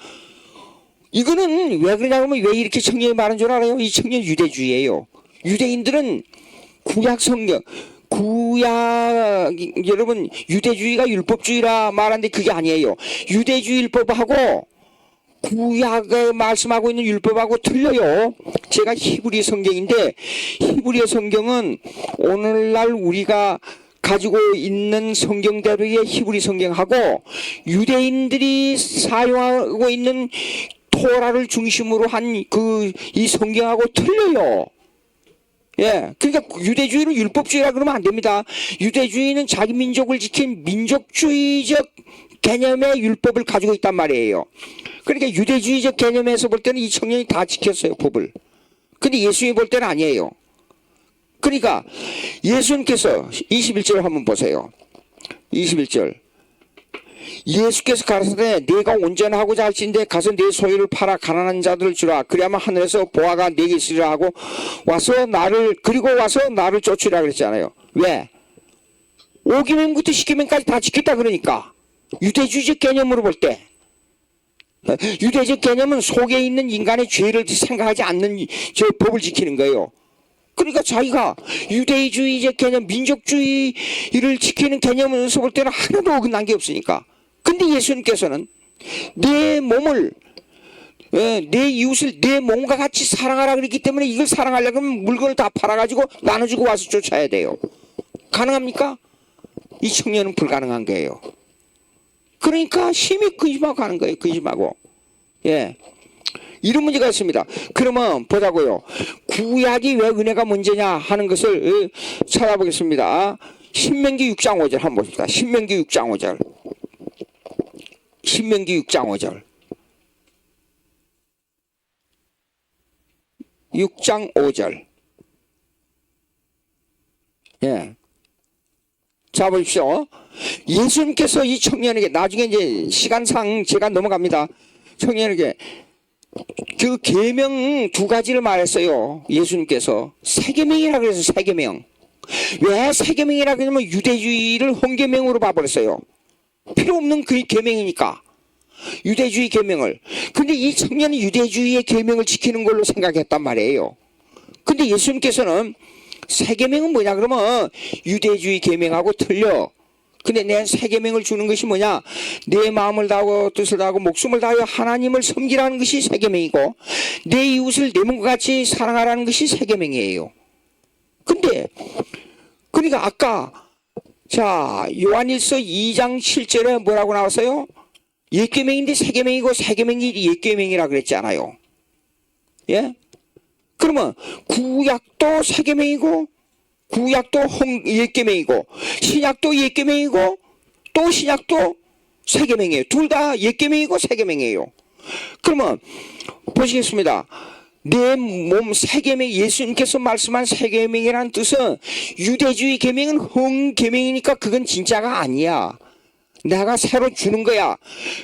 이거는 왜 그러냐면 왜 이렇게 청년이 말한 줄 알아요? 이 청년 유대주의예요. 유대인들은 구약 성경 구약 여러분 유대주의가 율법주의라 말하는데 그게 아니에요. 유대주의 율법하고 구약에 말씀하고 있는 율법하고 틀려요. 제가 히브리 성경인데 히브리 성경은 오늘날 우리가 가지고 있는 성경대로의 히브리 성경하고 유대인들이 사용하고 있는 토라를 중심으로 한 이 성경하고 틀려요. 예, 그러니까 유대주의를 율법주의라 그러면 안 됩니다. 유대주의는 자기 민족을 지킨 민족주의적 개념의 율법을 가지고 있단 말이에요. 그러니까 유대주의적 개념에서 볼 때는 이 청년이 다 지켰어요, 법을. 근데 예수님이 볼 때는 아니에요. 그러니까 예수님께서 21절 한번 보세요. 21절. 예수께서 가라사대 네가 온전하고자 할진대 가서 네 소유를 팔아 가난한 자들을 주라. 그래야만 하늘에서 보화가 네게 있으리라 하고 와서 나를 쫓으라 그랬잖아요. 왜? 5계명부터 10계명까지 다 지켰다 그러니까. 유대주의적 개념으로 볼 때 유대적 개념은 속에 있는 인간의 죄를 생각하지 않는 저 법을 지키는 거예요. 그러니까 자기가 유대주의적 개념, 민족주의를 지키는 개념에서 볼 때는 하나도 어긋난 게 없으니까. 근데 예수님께서는 내 몸을, 내 이웃을 내 몸과 같이 사랑하라 그랬기 때문에 이걸 사랑하려면 물건을 다 팔아가지고 나눠주고 와서 쫓아야 돼요. 가능합니까? 이 청년은 불가능한 거예요. 그러니까 심히 근심하고 가는 거예요. 근심하고. 예. 이런 문제가 있습니다. 그러면 보자고요. 구약이 왜 은혜가 문제냐 하는 것을 찾아보겠습니다. 신명기 6장 5절 한번 봅시다. 신명기 6장 5절. 신명기 6장 5절. 6장 5절. 예. 자, 보십시오. 예수님께서 이 청년에게 나중에 이제 시간상 제가 넘어갑니다. 청년에게 그 계명 두 가지를 말했어요. 예수님께서 새 계명이라 그래서 새 계명. 왜 새 계명이라 그러냐면 유대주의를 헌계명으로 봐버렸어요. 필요 없는 그 계명이니까 유대주의 계명을. 근데 이 청년은 유대주의의 계명을 지키는 걸로 생각했단 말이에요. 근데 예수님께서는 새 계명은 뭐냐 그러면 유대주의 계명하고 틀려. 근데 내 새 계명을 주는 것이 뭐냐? 내 마음을 다하고 뜻을 다하고 목숨을 다하여 하나님을 섬기라는 것이 새 계명이고 내 이웃을 내 몸과 같이 사랑하라는 것이 새 계명이에요. 근데 그러니까 아까 자 요한일서 2장 7절에 뭐라고 나왔어요? 옛 계명인데 새 계명이고 새 계명이 옛 계명이라 그랬잖아요. 예? 그러면 구약도 새 계명이고 구약도 옛 계명이고 신약도 옛 계명이고 또 신약도 새 계명이에요. 둘 다 옛 계명이고 새 계명이에요. 그러면 보시겠습니다. 내 몸 새 계명, 예수님께서 말씀한 새 계명이라는 뜻은 유대주의 계명은 헌 계명이니까 그건 진짜가 아니야. 내가 새로 주는 거야.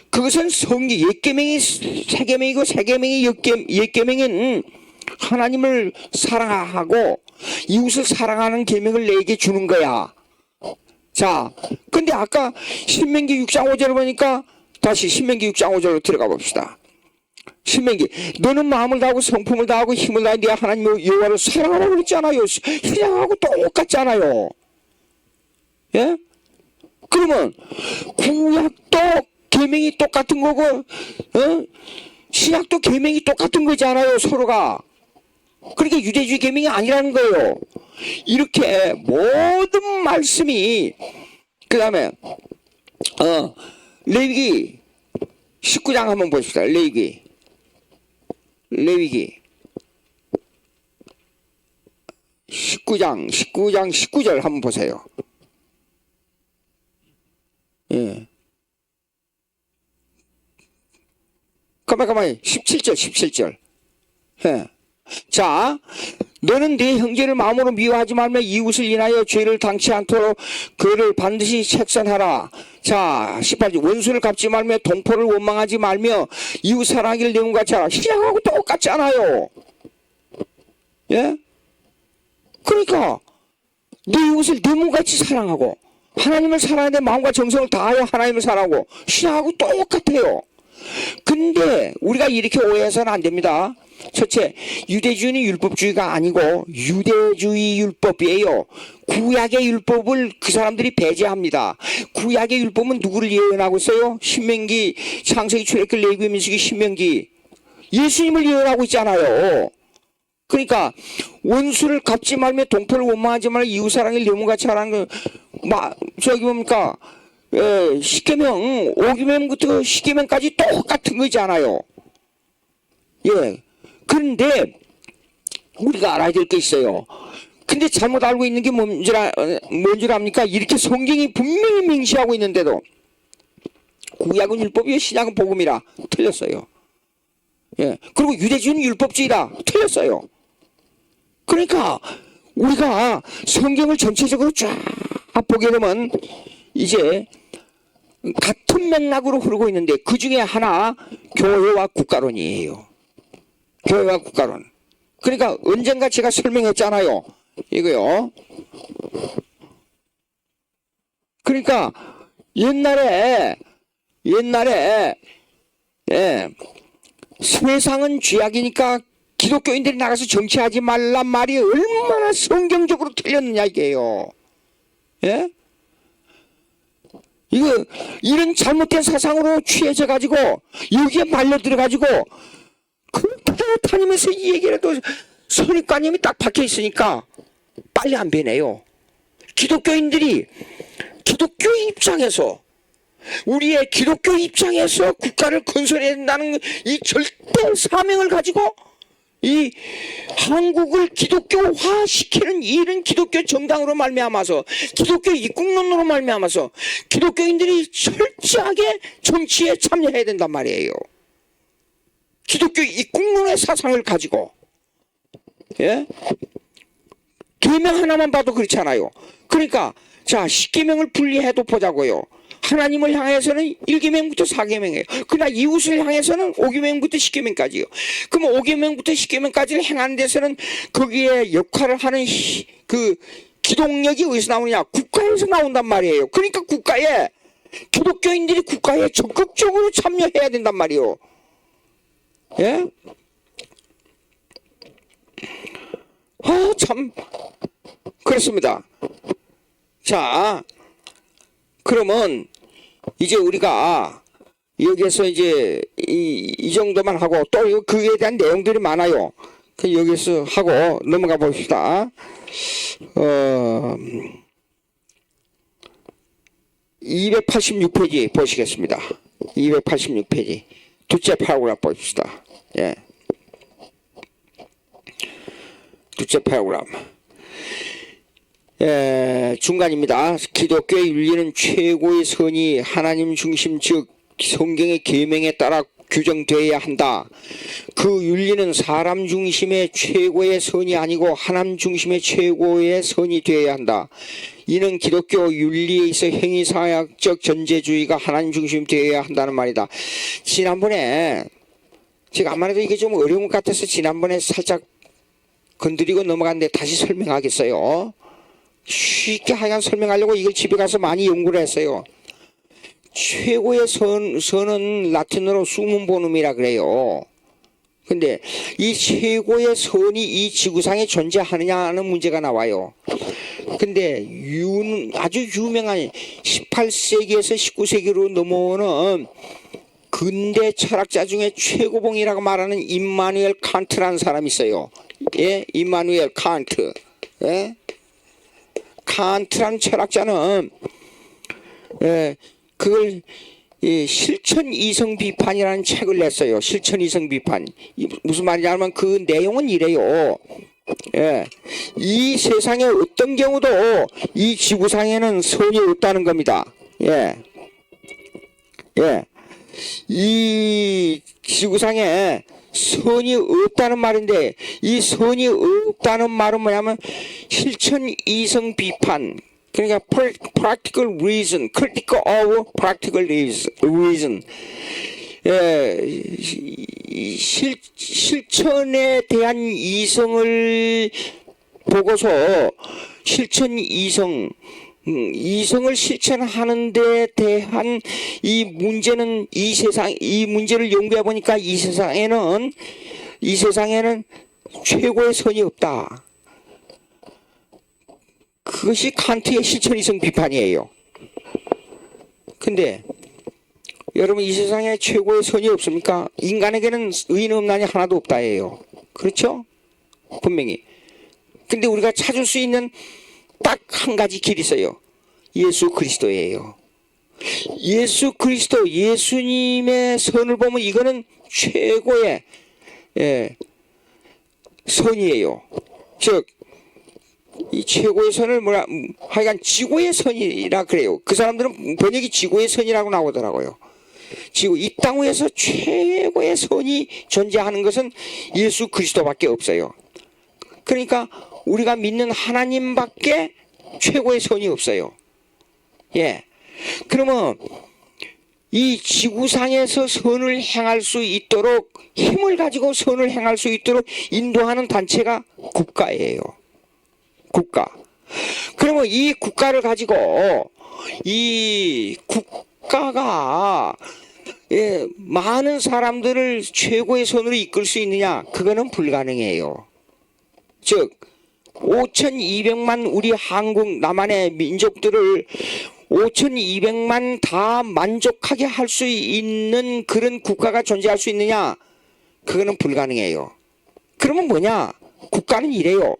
그것은 성경 옛 계명이 새 계명이고 새 계명이 옛 계명은 하나님을 사랑하고 이웃을 사랑하는 계명을 내게 주는 거야. 자, 근데 아까 신명기 6장 5절을 보니까 다시 신명기 6장 5절로 들어가 봅시다. 신명기, 너는 마음을 다하고 성품을 다하고 힘을 다해 네 하나님 여호와를 사랑하라고 그랬잖아요. 신약하고 똑같잖아요. 예? 그러면 구약도 계명이 똑같은 거고 신약도 계명이 똑같은 거잖아요, 서로가. 그러니까 유대주의 계명이 아니라는 거예요. 이렇게 모든 말씀이 그 다음에 레위기 19장 한번 보십시다. 레위기 19장 19절 한번 보세요. 예. 가만히 17절. 예. 자, 너는 네 형제를 마음으로 미워하지 말며 이웃을 인하여 죄를 당치 않도록 그를 반드시 책선하라. 자, 18절, 원수를 갚지 말며 동포를 원망하지 말며 이웃 사랑하기를 내 몸같이 하라. 신약하고 똑같잖아요. 예? 그러니까 내 이웃을 내 몸같이 사랑하고 하나님을 사랑하는데 마음과 정성을 다하여 하나님을 사랑하고 신약하고 똑같아요. 근데 우리가 이렇게 오해해서는 안 됩니다. 첫째, 유대주의는 율법주의가 아니고 유대주의 율법이에요. 구약의 율법을 그 사람들이 배제합니다. 구약의 율법은 누구를 예언하고 있어요? 신명기, 창세기, 출애굽기, 레위기, 민수기, 신명기. 예수님을 예언하고 있잖아요. 그러니까 원수를 갚지 말며 동포를 원망하지 말며 이웃사랑을 내 몸같이 하라는 거, 저기 뭡니까? 십계명, 5계명부터 10계명까지 똑같은 거잖아요. 예. 그런데 우리가 알아야 될 게 있어요. 근데 잘못 알고 있는 게 뭔지 압니까? 이렇게 성경이 분명히 명시하고 있는데도 구약은 율법이요 신약은 복음이라 틀렸어요. 예. 그리고 유대주의는 율법주의라 틀렸어요. 그러니까 우리가 성경을 전체적으로 쫙 보게 되면 이제 같은 맥락으로 흐르고 있는데 그 중에 하나 교회와 국가론이에요. 교회와 국가론. 그러니까 언젠가 제가 설명했잖아요. 이거요. 그러니까 옛날에 세상은 죄악이니까 기독교인들이 나가서 정치하지 말란 말이 얼마나 성경적으로 틀렸느냐 이게요. 예? 이거 이런 잘못된 사상으로 취해져 가지고 여기에 말려 들어 가지고 다니면서 이 얘기를 해도 선입관념이 딱 박혀 있으니까 빨리 안 변해요. 기독교인들이 기독교 입장에서 우리의 기독교 입장에서 국가를 건설해야 된다는 이 절대 사명을 가지고 이 한국을 기독교화 시키는 이런 기독교 정당으로 말미암아서 기독교 입국론으로 말미암아서 기독교인들이 철저하게 정치에 참여해야 된단 말이에요. 기독교 입국론의 사상을 가지고. 예? 계명 하나만 봐도 그렇잖아요. 그러니까 자 10계명을 분리해도 보자고요. 하나님을 향해서는 1계명부터 4계명이에요. 그러나 이웃을 향해서는 5계명부터 10계명까지요. 그럼 5계명부터 10계명까지를 행하는 데서는 거기에 역할을 하는 그 기동력이 어디서 나오느냐? 국가에서 나온단 말이에요. 그러니까 국가에 기독교인들이 국가에 적극적으로 참여해야 된단 말이에요. 예? 참 그렇습니다. 자, 그러면 이제 우리가 여기에서 이제 이 정도만 하고 또 그에 대한 내용들이 많아요. 그 여기서 하고 넘어가 봅시다. 286페이지 보시겠습니다. 286페이지 둘째 파라그래프 봅시다. 예. 둘째 파라그래프. 중간입니다. 기독교의 윤리는 최고의 선이 하나님 중심 즉 성경의 계명에 따라 규정되어야 한다. 그 윤리는 사람 중심의 최고의 선이 아니고 하나님 중심의 최고의 선이 되어야 한다. 이는 기독교 윤리에 있어 행위사역적 전제주의가 하나님 중심 되어야 한다는 말이다. 지난번에 제가 아무래도 이게 좀 어려운 것 같아서 지난번에 살짝 건드리고 넘어갔는데 다시 설명하겠어요. 쉽게 하여간 설명하려고 이걸 집에 가서 많이 연구를 했어요. 최고의 선은 라틴어로 수문 보눔이라 그래요. 근데 이 최고의 선이 이 지구상에 존재하느냐는 문제가 나와요. 근데 아주 유명한 18세기에서 19세기로 넘어오는 근대 철학자 중에 최고봉이라고 말하는 임마누엘 칸트라는 사람이 있어요. 예, 임마누엘 칸트. 예? 칸트라는 철학자는 그걸 실천 이성 비판이라는 책을 냈어요. 실천 이성 비판. 무슨 말이냐면 그 내용은 이래요. 예. 이 세상에 어떤 경우도 이 지구상에는 선이 없다는 겁니다. 예. 예. 이 지구상에 선이 없다는 말인데 이 선이 없다는 말은 뭐냐면 실천 이성 비판. 그러니까 practical reason, critical of practical reason. 예, 실천에 대한 이성을 보고서 실천 이성, 이성을 실천하는 데 대한 이 문제는 이 문제를 연구해 보니까 이 세상에는 최고의 선이 없다. 그것이 칸트의 실천이성 비판이에요. 근데 여러분 이 세상에 최고의 선이 없습니까? 인간에게는 의인 없나니 하나도 없다예요. 그렇죠? 분명히. 근데 우리가 찾을 수 있는 딱 한 가지 길이 있어요. 예수 그리스도예요. 예수 그리스도, 예수님의 선을 보면 이거는 최고의 선이에요. 즉 이 최고의 선을 하여간 지고의 선이라 그래요. 그 사람들은 번역이 지고의 선이라고 나오더라고요. 이 땅 위에서 최고의 선이 존재하는 것은 예수 그리스도밖에 없어요. 그러니까 우리가 믿는 하나님밖에 최고의 선이 없어요. 예. 그러면 이 지구상에서 선을 행할 수 있도록 힘을 가지고 선을 행할 수 있도록 인도하는 단체가 국가예요. 국가. 그러면 이 국가를 가지고 이 국가가 많은 사람들을 최고의 선으로 이끌 수 있느냐? 그거는 불가능해요. 즉 5,200만 우리 한국 남한의 민족들을 5,200만 다 만족하게 할 수 있는 그런 국가가 존재할 수 있느냐? 그거는 불가능해요. 그러면 뭐냐? 국가는 이래요.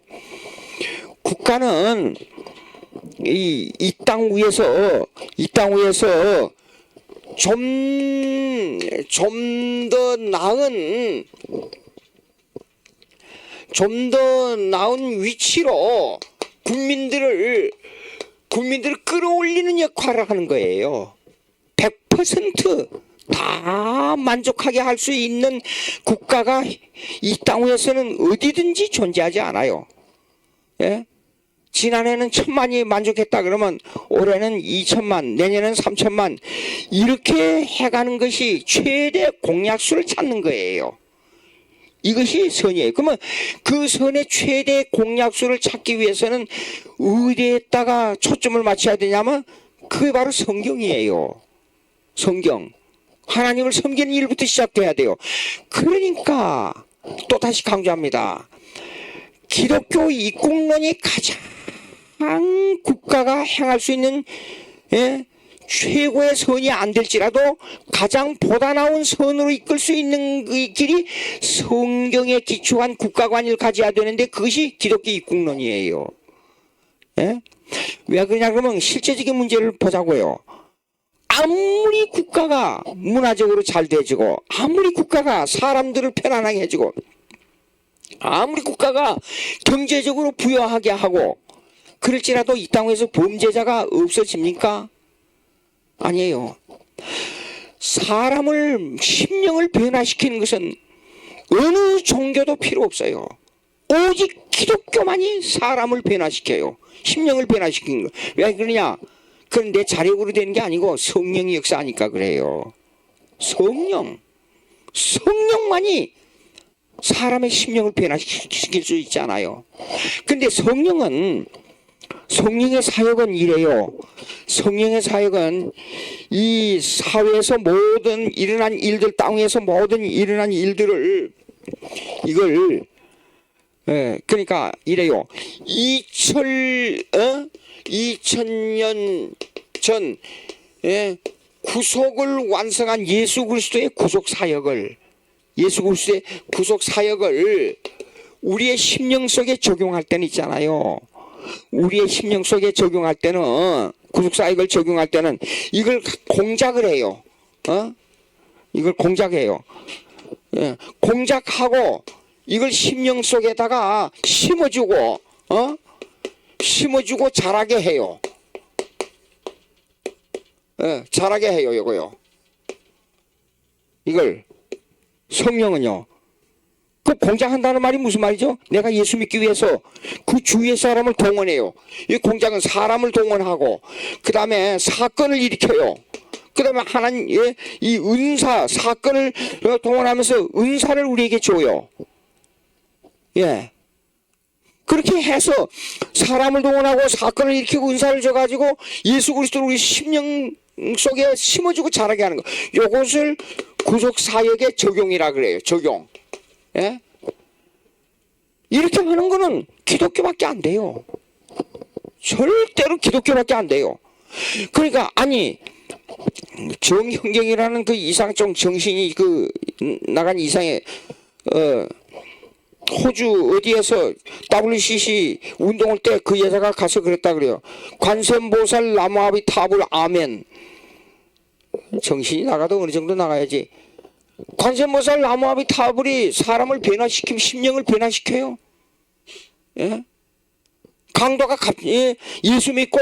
국가는 이 땅 위에서 좀 더 나은 위치로 국민들을 끌어올리는 역할을 하는 거예요. 100% 다 만족하게 할 수 있는 국가가 이 땅 위에서는 어디든지 존재하지 않아요. 예? 지난해는 1,000만이 만족했다 그러면 올해는 2,000만, 내년에는 3,000만 이렇게 해가는 것이 최대 공약수를 찾는 거예요. 이것이 선이에요. 그러면 그 선의 최대 공약수를 찾기 위해서는 어디에다가 초점을 맞춰야 되냐면 그게 바로 성경이에요. 성경. 하나님을 섬기는 일부터 시작돼야 돼요. 그러니까 또 다시 강조합니다. 기독교 이국론이 가장 국가가 행할 수 있는 최고의 선이 안 될지라도 가장 보다 나은 선으로 이끌 수 있는 그 길이 성경에 기초한 국가관을 가져야 되는데 그것이 기독교 이국론이에요. 예? 왜 그러냐 그러면 실제적인 문제를 보자고요. 아무리 국가가 문화적으로 잘 돼지고 아무리 국가가 사람들을 편안하게 해주고 아무리 국가가 경제적으로 부유하게 하고 그럴지라도 이 땅에서 범죄자가 없어집니까? 아니에요. 사람을 심령을 변화시키는 것은 어느 종교도 필요 없어요. 오직 기독교만이 사람을 변화시켜요. 심령을 변화시키는 거. 왜 그러냐? 그건 내 자력으로 되는 게 아니고 성령이 역사하니까 그래요. 성령만이 사람의 심령을 변화시킬 수 있잖아요. 근데 성령의 사역은 이래요. 성령의 사역은 이 사회에서 모든 일어난 일들, 땅에서 모든 일어난 일들을 이걸 그러니까 이래요. 2000년 전 구속을 완성한 예수 그리스도의 구속 사역을 우리의 심령 속에 적용할 때는 있잖아요. 우리의 심령 속에 적용할 때는 구속 사역을 적용할 때는 이걸 공작을 해요. 이걸 공작해요. 공작하고 이걸 심령 속에다가 심어주고 자라게 해요. 자라게 해요. 이거요. 이걸 성령은요. 그 공작한다는 말이 무슨 말이죠? 내가 예수 믿기 위해서 그 주위의 사람을 동원해요. 이 공작은 사람을 동원하고 그 다음에 사건을 일으켜요. 그 다음에 하나님의 이 은사 사건을 동원하면서 은사를 우리에게 줘요. 예. 그렇게 해서 사람을 동원하고 사건을 일으키고 은사를 줘가지고 예수 그리스도를 우리 심령 속에 심어주고 자라게 하는 거. 요것을 구속 사역의 적용이라 그래요. 적용. 예? 이렇게 하는 거는 기독교밖에 안 돼요. 절대로 기독교밖에 안 돼요. 그러니까 아니 정형경이라는 그 이상적 정신이 그 나간 이상의 호주 어디에서 WCC 운동할 때 그 여자가 가서 그랬다 그래요. 관세음보살 나무아비 탑을 아멘. 정신이 나가도 어느 정도 나가야지. 관세음보살 나무아비 탑을이 사람을 변화시키면 심령을 변화시켜요. 예? 강도가 예수 믿고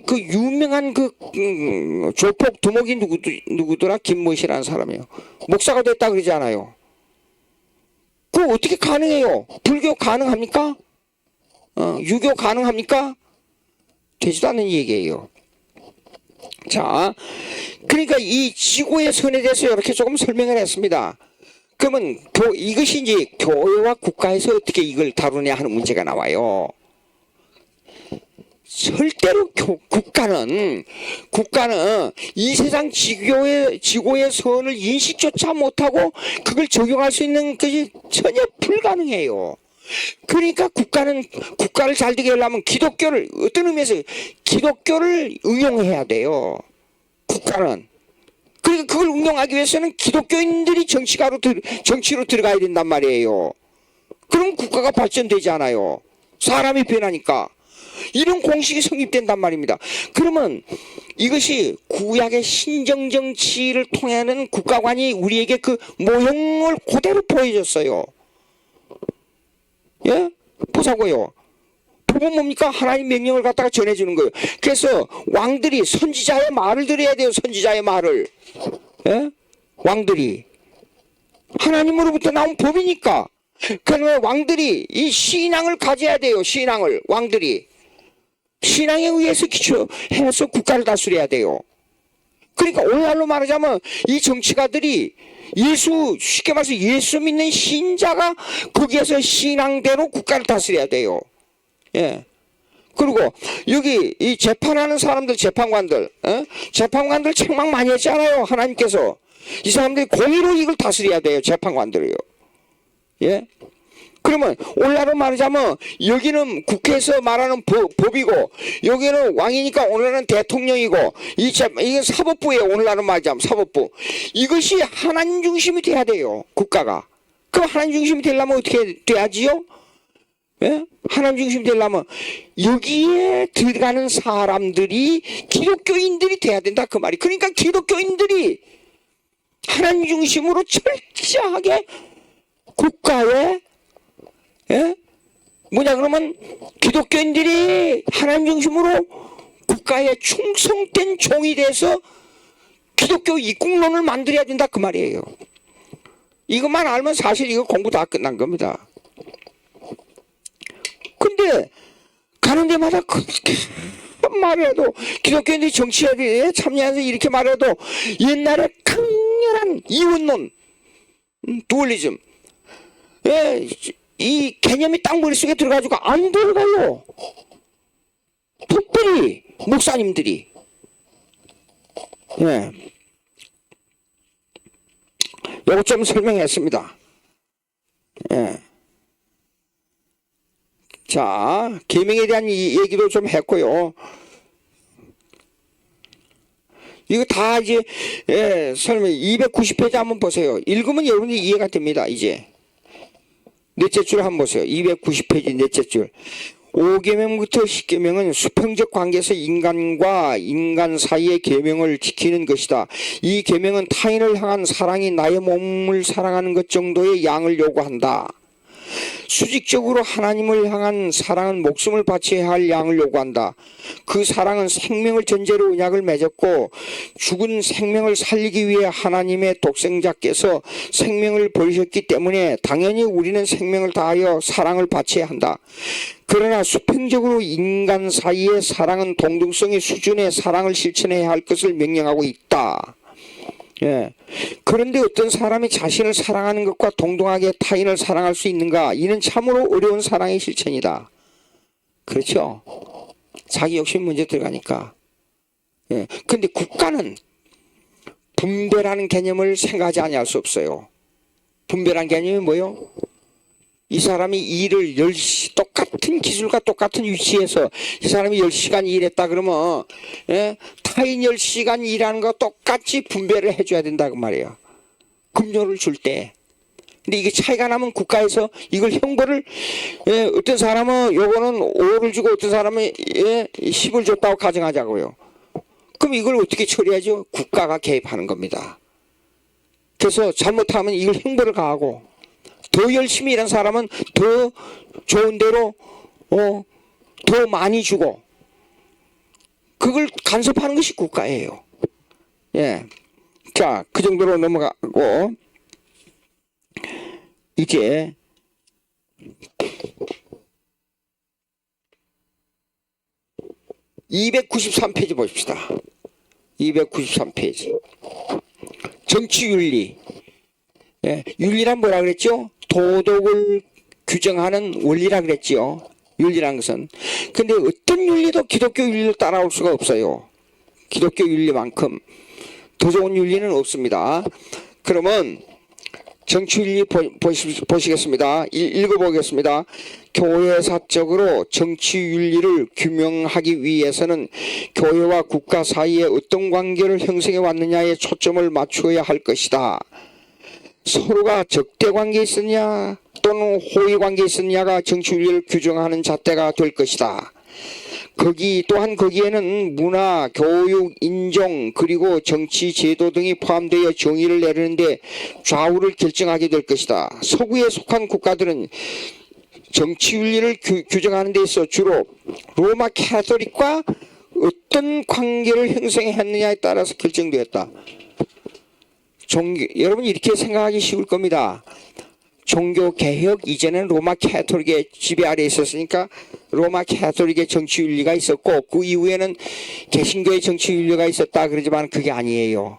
그 유명한 그 조폭 두목이 누구더라? 김모시라는 사람이에요. 목사가 됐다 그러잖아요. 그거 어떻게 가능해요? 불교 가능합니까? 유교 가능합니까? 되지도 않는 얘기예요. 자, 그러니까 이 지구의 선에 대해서 이렇게 조금 설명을 했습니다. 그러면 이것이 이제 교회와 국가에서 어떻게 이걸 다루냐 하는 문제가 나와요. 절대로 국가는 이 세상 지구의 선을 인식조차 못하고 그걸 적용할 수 있는 것이 전혀 불가능해요. 그러니까 국가를 잘 되게 하려면 기독교를 어떤 의미에서 기독교를 응용해야 돼요. 국가는. 그러니까 그걸 응용하기 위해서는 기독교인들이 정치로 들어가야 된단 말이에요. 그럼 국가가 발전되지 않아요. 사람이 변하니까. 이런 공식이 성립된단 말입니다. 그러면 이것이 구약의 신정정치를 통하는 국가관이 우리에게 그 모형을 그대로 보여줬어요. 예? 보자고요. 법은 뭡니까? 하나님 명령을 갖다가 전해주는 거예요. 그래서 왕들이 선지자의 말을 들어야 돼요. 선지자의 말을. 예? 왕들이. 하나님으로부터 나온 법이니까. 그러면 왕들이 이 신앙을 가져야 돼요. 왕들이. 신앙에 의해서 기초해서 국가를 다스려야 돼요. 그러니까 오늘날로 말하자면 이 정치가들이 쉽게 말해서 예수 믿는 신자가 거기에서 신앙대로 국가를 다스려야 돼요. 예. 그리고 여기 이 재판하는 사람들, 재판관들 책망 많이 했잖아요. 하나님께서. 이 사람들이 공의로 이걸 다스려야 돼요. 재판관들이요. 예. 그러면 오늘날로 말하자면 여기는 국회에서 말하는 법이고 여기는 왕이니까 오늘날은 대통령이고 이게 사법부예요. 오늘날로 말하자면 사법부. 이것이 하나님 중심이 돼야 돼요. 국가가. 그럼 하나님 중심이 되려면 어떻게 돼야지요? 예? 하나님 중심이 되려면 여기에 들어가는 사람들이 기독교인들이 돼야 된다 그 말이. 그러니까 기독교인들이 하나님 중심으로 철저하게 국가에 뭐냐 그러면 기독교인들이 하나님 중심으로 국가에 충성된 종이 돼서 기독교 이국론을 만들어야 된다 그 말이에요. 이것만 알면 사실 이거 공부 다 끝난 겁니다. 근데 가는 데마다 말해도 기독교인들이 정치에 참여해서 이렇게 말해도 옛날에 강렬한 이원론, 두얼리즘, 이 개념이 딱 머릿속에 들어가지고 안 들어가요. 특별히 목사님들이. 요거 좀 설명했습니다. 자, 계명에 대한 이 얘기도 좀 했고요. 이거 다 이제 설명 290페이지 한번 보세요. 읽으면 여러분이 이해가 됩니다. 이제 넷째 줄 한번 보세요. 290페이지 넷째 줄. 5계명부터 10계명은 수평적 관계에서 인간과 인간 사이의 계명을 지키는 것이다. 이 계명은 타인을 향한 사랑이 나의 몸을 사랑하는 것 정도의 양을 요구한다. 수직적으로 하나님을 향한 사랑은 목숨을 바쳐야 할 양을 요구한다. 그 사랑은 생명을 전제로 언약을 맺었고 죽은 생명을 살리기 위해 하나님의 독생자께서 생명을 버리셨기 때문에 당연히 우리는 생명을 다하여 사랑을 바쳐야 한다. 그러나 수평적으로 인간 사이의 사랑은 동등성의 수준의 사랑을 실천해야 할 것을 명령하고 있다. 그런데 어떤 사람이 자신을 사랑하는 것과 동등하게 타인을 사랑할 수 있는가? 이는 참으로 어려운 사랑의 실천이다. 그렇죠? 자기 욕심이 먼저 들어가니까. 근데 국가는 분배라는 개념을 생각하지 아니할 수 없어요. 분배라는 개념이 뭐예요? 이 사람이 일을 똑같은 기술과 똑같은 위치에서 이 사람이 10시간 일했다 그러면 타인 10시간 일하는 거 똑같이 분배를 해줘야 된다 그 말이에요. 급료를 줄 때. 근데 이게 차이가 나면 국가에서 이걸 형벌을 어떤 사람은 요거는 5를 주고 어떤 사람은 10을 줬다고 가정하자고요. 그럼 이걸 어떻게 처리하죠? 국가가 개입하는 겁니다. 그래서 잘못하면 이걸 형벌을 가하고 더 열심히 일한 사람은 더 좋은 대로 더 많이 주고 그걸 간섭하는 것이 국가예요. 자, 그 정도로 넘어가고 이제 (293페이지) 보십시다. 293페이지. 정치윤리. 윤리란 뭐라 그랬죠? 도덕을 규정하는 원리라 그랬지요. 윤리란 것은. 근데 어떤 윤리도 기독교 윤리를 따라올 수가 없어요. 기독교 윤리만큼 더 좋은 윤리는 없습니다. 그러면 정치윤리 보시겠습니다. 읽어보겠습니다. 교회사적으로 정치윤리를 규명하기 위해서는 교회와 국가 사이에 어떤 관계를 형성해 왔느냐에 초점을 맞추어야 할 것이다. 서로가 적대관계에 있었냐 또는 호의관계에 있었냐가 정치윤리를 규정하는 잣대가 될 것이다. 또한 거기에는 문화, 교육, 인종 그리고 정치 제도 등이 포함되어 정의를 내리는데 좌우를 결정하게 될 것이다. 서구에 속한 국가들은 정치윤리를 규정하는 데 있어 주로 로마 캐톨릭과 어떤 관계를 형성했느냐에 따라서 결정되었다. 여러분 이렇게 생각하기 쉬울 겁니다. 종교개혁 이전에는 로마 캐톨릭의 지배 아래에 있었으니까 로마 캐톨릭의 정치윤리가 있었고 그 이후에는 개신교의 정치윤리가 있었다 그러지만 그게 아니에요.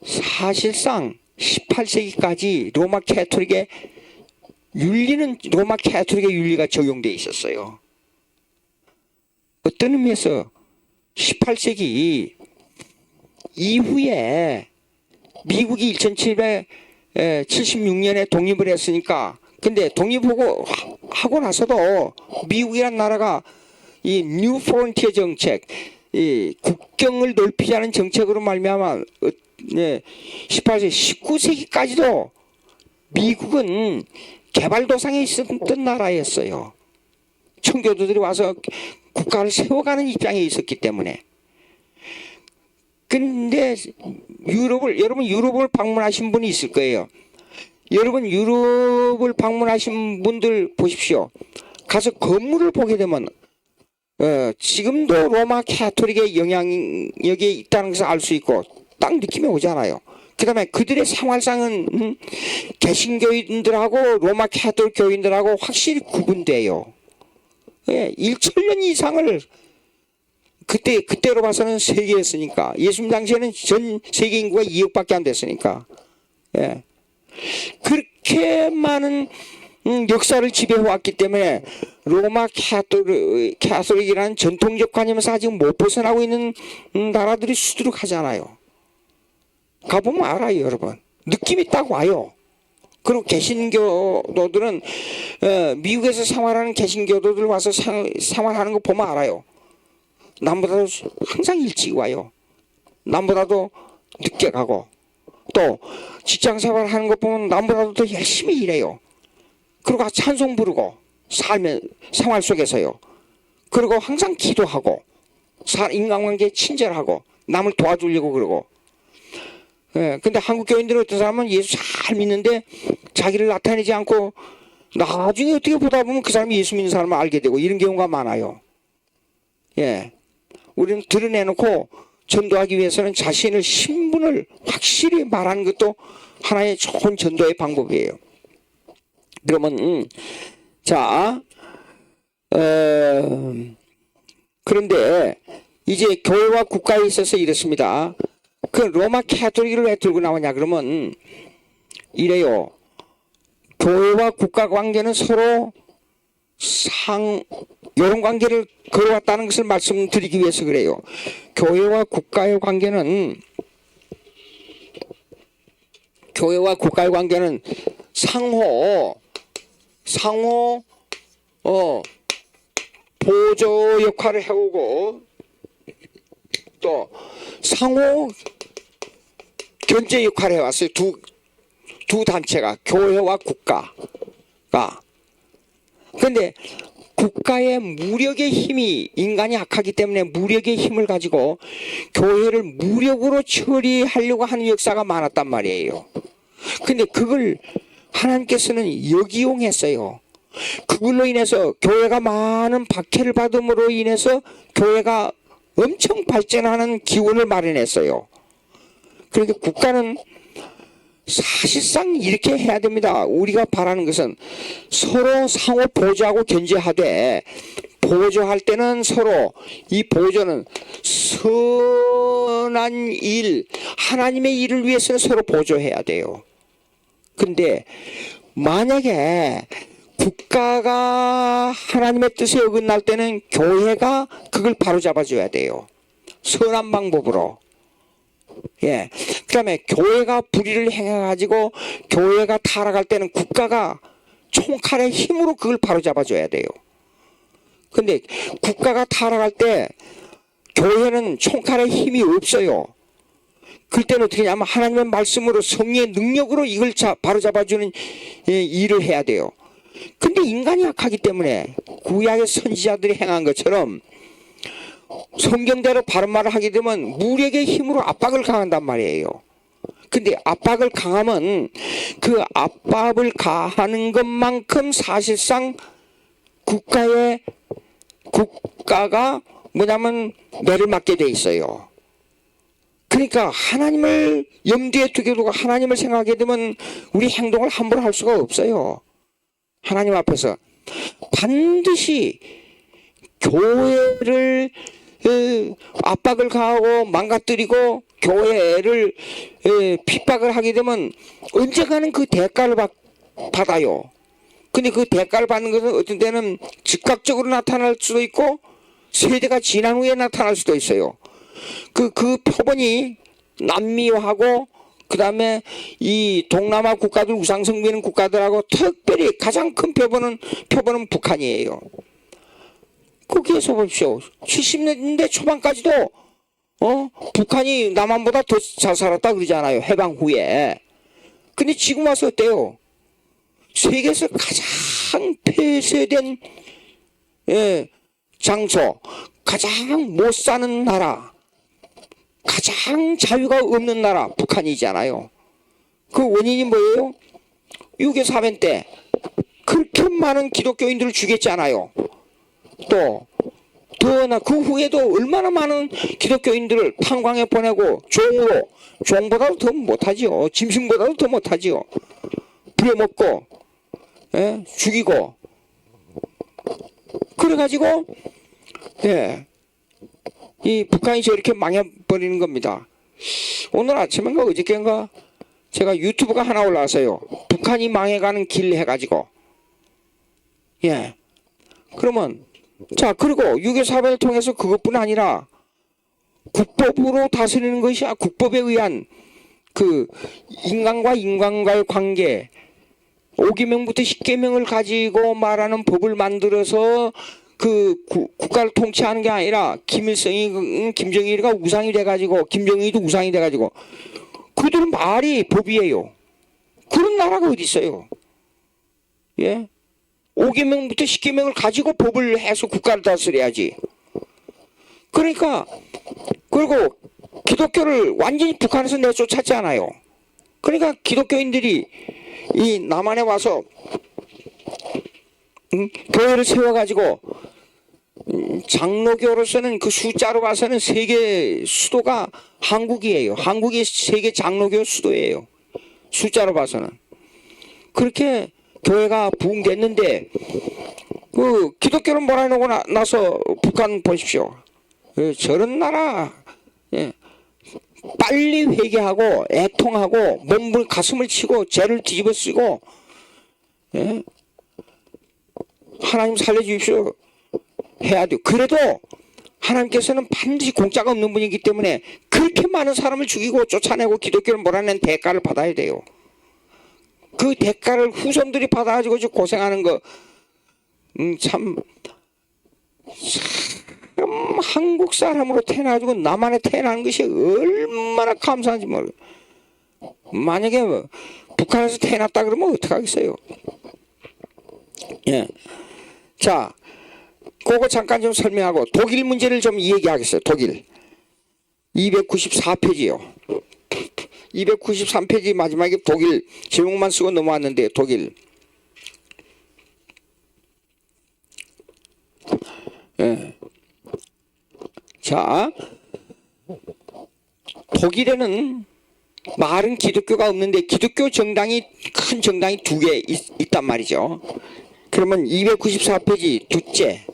사실상 18세기까지 로마 캐톨릭의 윤리가 적용되어 있었어요. 어떤 의미에서 18세기 이후에 미국이 1776년에 독립을 했으니까 근데 독립하고 하고 나서도 미국이란 나라가 이 뉴 프론티어 정책, 이 국경을 넓히지 않은 정책으로 말미암아 18세기, 19세기까지도 미국은 개발도상에 있었던 나라였어요. 청교도들이 와서 국가를 세워가는 입장에 있었기 때문에. 근데 여러분 유럽을 방문하신 분이 있을 거예요. 여러분 유럽을 방문하신 분들 보십시오. 가서 건물을 보게 되면 지금도 로마 카톨릭의 영향력이 있다는 것을 알 수 있고 딱 느낌이 오잖아요. 그 다음에 그들의 생활상은 개신교인들하고 로마 카톨릭 교인들하고 확실히 구분돼요. 1천년 이상을 그때로 봐서는 세계였으니까, 예수님 당시에는 전 세계 인구가 2억밖에 안 됐으니까, 그렇게 많은 역사를 지배해왔기 때문에 로마 카톨릭이라는 전통적 관념에서 아직 못 벗어나고 있는 나라들이 수두룩하잖아요. 가보면 알아요, 여러분. 느낌이 딱 와요. 그리고 개신교도들은 미국에서 생활하는 개신교도들 와서 생활하는 거 보면 알아요. 남보다도 항상 일찍 와요. 남보다도 늦게 가고, 또 직장 생활하는 거 보면 남보다도 더 열심히 일해요. 그리고 찬송 부르고 생활 속에서요. 그리고 항상 기도하고 인간관계에 친절하고 남을 도와주려고 그러고. 근데 한국 교인들은 어떤 사람은 예수 잘 믿는데 자기를 나타내지 않고 나중에 어떻게 보다 보면 그 사람이 예수 믿는 사람을 알게 되고 이런 경우가 많아요. 우리는 드러내놓고 전도하기 위해서는 자신의 신분을 확실히 말하는 것도 하나의 좋은 전도의 방법이에요. 그러면 그런데 이제 교회와 국가에 있어서 이렇습니다. 그 로마 카톨릭을 왜 들고 나오냐 그러면 이래요. 교회와 국가 관계는 서로 이런 관계를 걸어왔다는 것을 말씀드리기 위해서 그래요. 교회와 국가의 관계는 상호 보조 역할을 해오고 또 상호 견제 역할을 해왔어요. 두 단체가, 교회와 국가가. 그런데 국가의 무력의 힘이, 인간이 악하기 때문에 무력의 힘을 가지고 교회를 무력으로 처리하려고 하는 역사가 많았단 말이에요. 근데 그걸 하나님께서는 역이용했어요. 그걸로 인해서 교회가 많은 박해를 받음으로 인해서 교회가 엄청 발전하는 기운을 마련했어요. 그러니까 국가는 사실상 이렇게 해야 됩니다. 우리가 바라는 것은 서로 상호 보조하고 견제하되, 보조할 때는 서로 이 보조는 선한 일, 하나님의 일을 위해서는 서로 보조해야 돼요. 근데 만약에 국가가 하나님의 뜻에 어긋날 때는 교회가 그걸 바로잡아줘야 돼요. 선한 방법으로. 그 다음에 교회가 불의를 행해가지고 교회가 타락할 때는 국가가 총칼의 힘으로 그걸 바로잡아줘야 돼요. 근데 국가가 타락할 때 교회는 총칼의 힘이 없어요. 그럴 때는 어떻게 하냐면 하나님의 말씀으로, 성령의 능력으로 이걸 바로잡아주는 일을 해야 돼요. 근데 인간이 약하기 때문에 구약의 선지자들이 행한 것처럼 성경대로 바른 말을 하게 되면 무력의 힘으로 압박을 강한단 말이에요. 근데 압박을 강하면 그 압박을 가하는 것만큼 사실상 국가가 뭐냐면 매를 맞게 돼 있어요. 그러니까 하나님을 염두에 두게 두고 하나님을 생각하게 되면 우리 행동을 함부로 할 수가 없어요. 하나님 앞에서 반드시 교회를 압박을 가하고 망가뜨리고 교회를 핍박을 하게 되면 언젠가는 그 대가를 받아요. 근데 그 대가를 받는 것은 어떤 때는 즉각적으로 나타날 수도 있고 세대가 지난 후에 나타날 수도 있어요. 그 표본이 남미하고 그 다음에 이 동남아 국가들, 우상성 믿는 국가들하고 특별히 가장 큰 표본은 북한이에요. 거기에서 보십시오. 70년대 초반까지도 북한이 남한보다 더 잘 살았다 그러잖아요. 해방 후에. 근데 지금 와서 어때요? 세계에서 가장 폐쇄된 장소, 가장 못 사는 나라, 가장 자유가 없는 나라 북한이잖아요. 그 원인이 뭐예요? 6.25 사변 때 그렇게 많은 기독교인들을 죽였잖아요. 또 더나 그 후에도 얼마나 많은 기독교인들을 탄광에 보내고 종으로, 종보다도 더 못하지요. 짐승보다도 더 못하지요. 부려먹고, 예? 죽이고. 그래가지고, 예, 이 북한이 저렇게 망해버리는 겁니다. 오늘 아침인가 어저께인가 제가 유튜브가 하나 올라왔어요. 북한이 망해가는 길 해가지고. 예. 그러면, 자, 그리고 6.25 사변을 통해서 그것뿐 아니라 국법으로 다스리는 것이 국법에 의한 그 인간과 인간과의 관계, 5계명부터 10계명을 가지고 말하는 법을 만들어서 그 국가를 통치하는 게 아니라 김일성이, 김정일이가 우상이 돼가지고, 김정일도 우상이 돼가지고, 그들은 말이 법이에요. 그런 나라가 어디 있어요? 예? 5계명부터 10계명을 가지고 법을 해서 국가를 다스려야지. 그러니까, 그리고 기독교를 완전히 북한에서 내쫓았지 않아요. 그러니까 기독교인들이 이 남한에 와서 교회를 세워가지고 장로교로서는 그 숫자로 봐서는 세계 수도가 한국이에요. 한국이 세계 장로교 수도예요. 숫자로 봐서는. 그렇게 교회가 부흥됐는데 그 기독교를 몰아내고 나서 북한 보십시오. 저런 나라, 예. 빨리 회개하고 애통하고 몸을 가슴을 치고 죄를 뒤집어 쓰고, 예. 하나님 살려주십시오 해야 돼요. 그래도 하나님께서는 반드시 공짜가 없는 분이기 때문에 그렇게 많은 사람을 죽이고 쫓아내고 기독교를 몰아낸 대가를 받아야 돼요. 그 대가를 후손들이 받아가지고 고생하는 거, 참 한국 사람으로 태어나가지고 남한에 태어나는 것이 얼마나 감사한지 모르. 만약에 북한에서 태어났다 그러면 어떡하겠어요? 예. 자, 그거 잠깐 좀 설명하고 독일 문제를 좀 얘기하겠어요. 독일 294페이지요. 293페이지 마지막에 독일 제목만 쓰고 넘어왔는데 독일. 예. 자, 독일에는 말은 기독교가 없는데 기독교 정당이 큰 정당이 두 개 있단 말이죠. 그러면 294페이지 둘째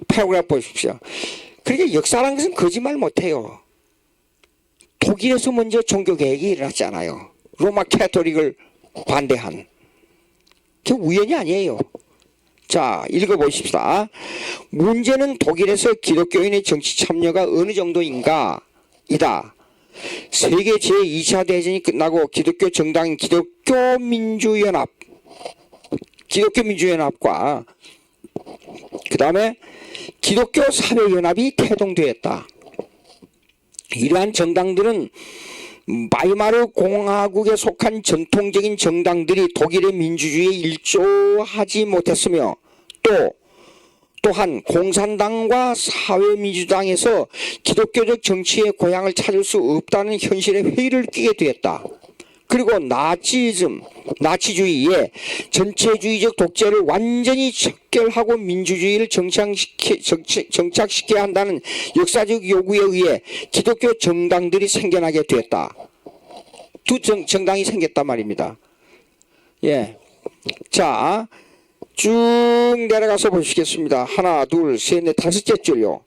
패러그래프 보십시오. 그러니까 역사라는 것은 거짓말 못해요. 독일에서 먼저 종교개혁이 일어났잖아요. 로마 캐토릭을 반대한. 그 우연이 아니에요. 자, 읽어보십시다. 문제는 독일에서 기독교인의 정치 참여가 어느 정도인가 이다. 세계 제2차 대전이 끝나고 기독교 정당인 기독교민주연합과 그 다음에 기독교 사회연합이 태동되었다. 이러한 정당들은 바이마르 공화국에 속한 전통적인 정당들이 독일의 민주주의에 일조하지 못했으며 또한 공산당과 사회민주당에서 기독교적 정치의 고향을 찾을 수 없다는 현실에 회의를 끼게 되었다. 그리고 나치주의의 전체주의적 독재를 완전히 척결하고 민주주의를 정착시켜야 한다는 역사적 요구에 의해 기독교 정당들이 생겨나게 되었다. 두 정당이 생겼단 말입니다. 예. 자, 쭉 내려가서 보시겠습니다. 하나, 둘, 셋, 넷, 다섯째 줄요.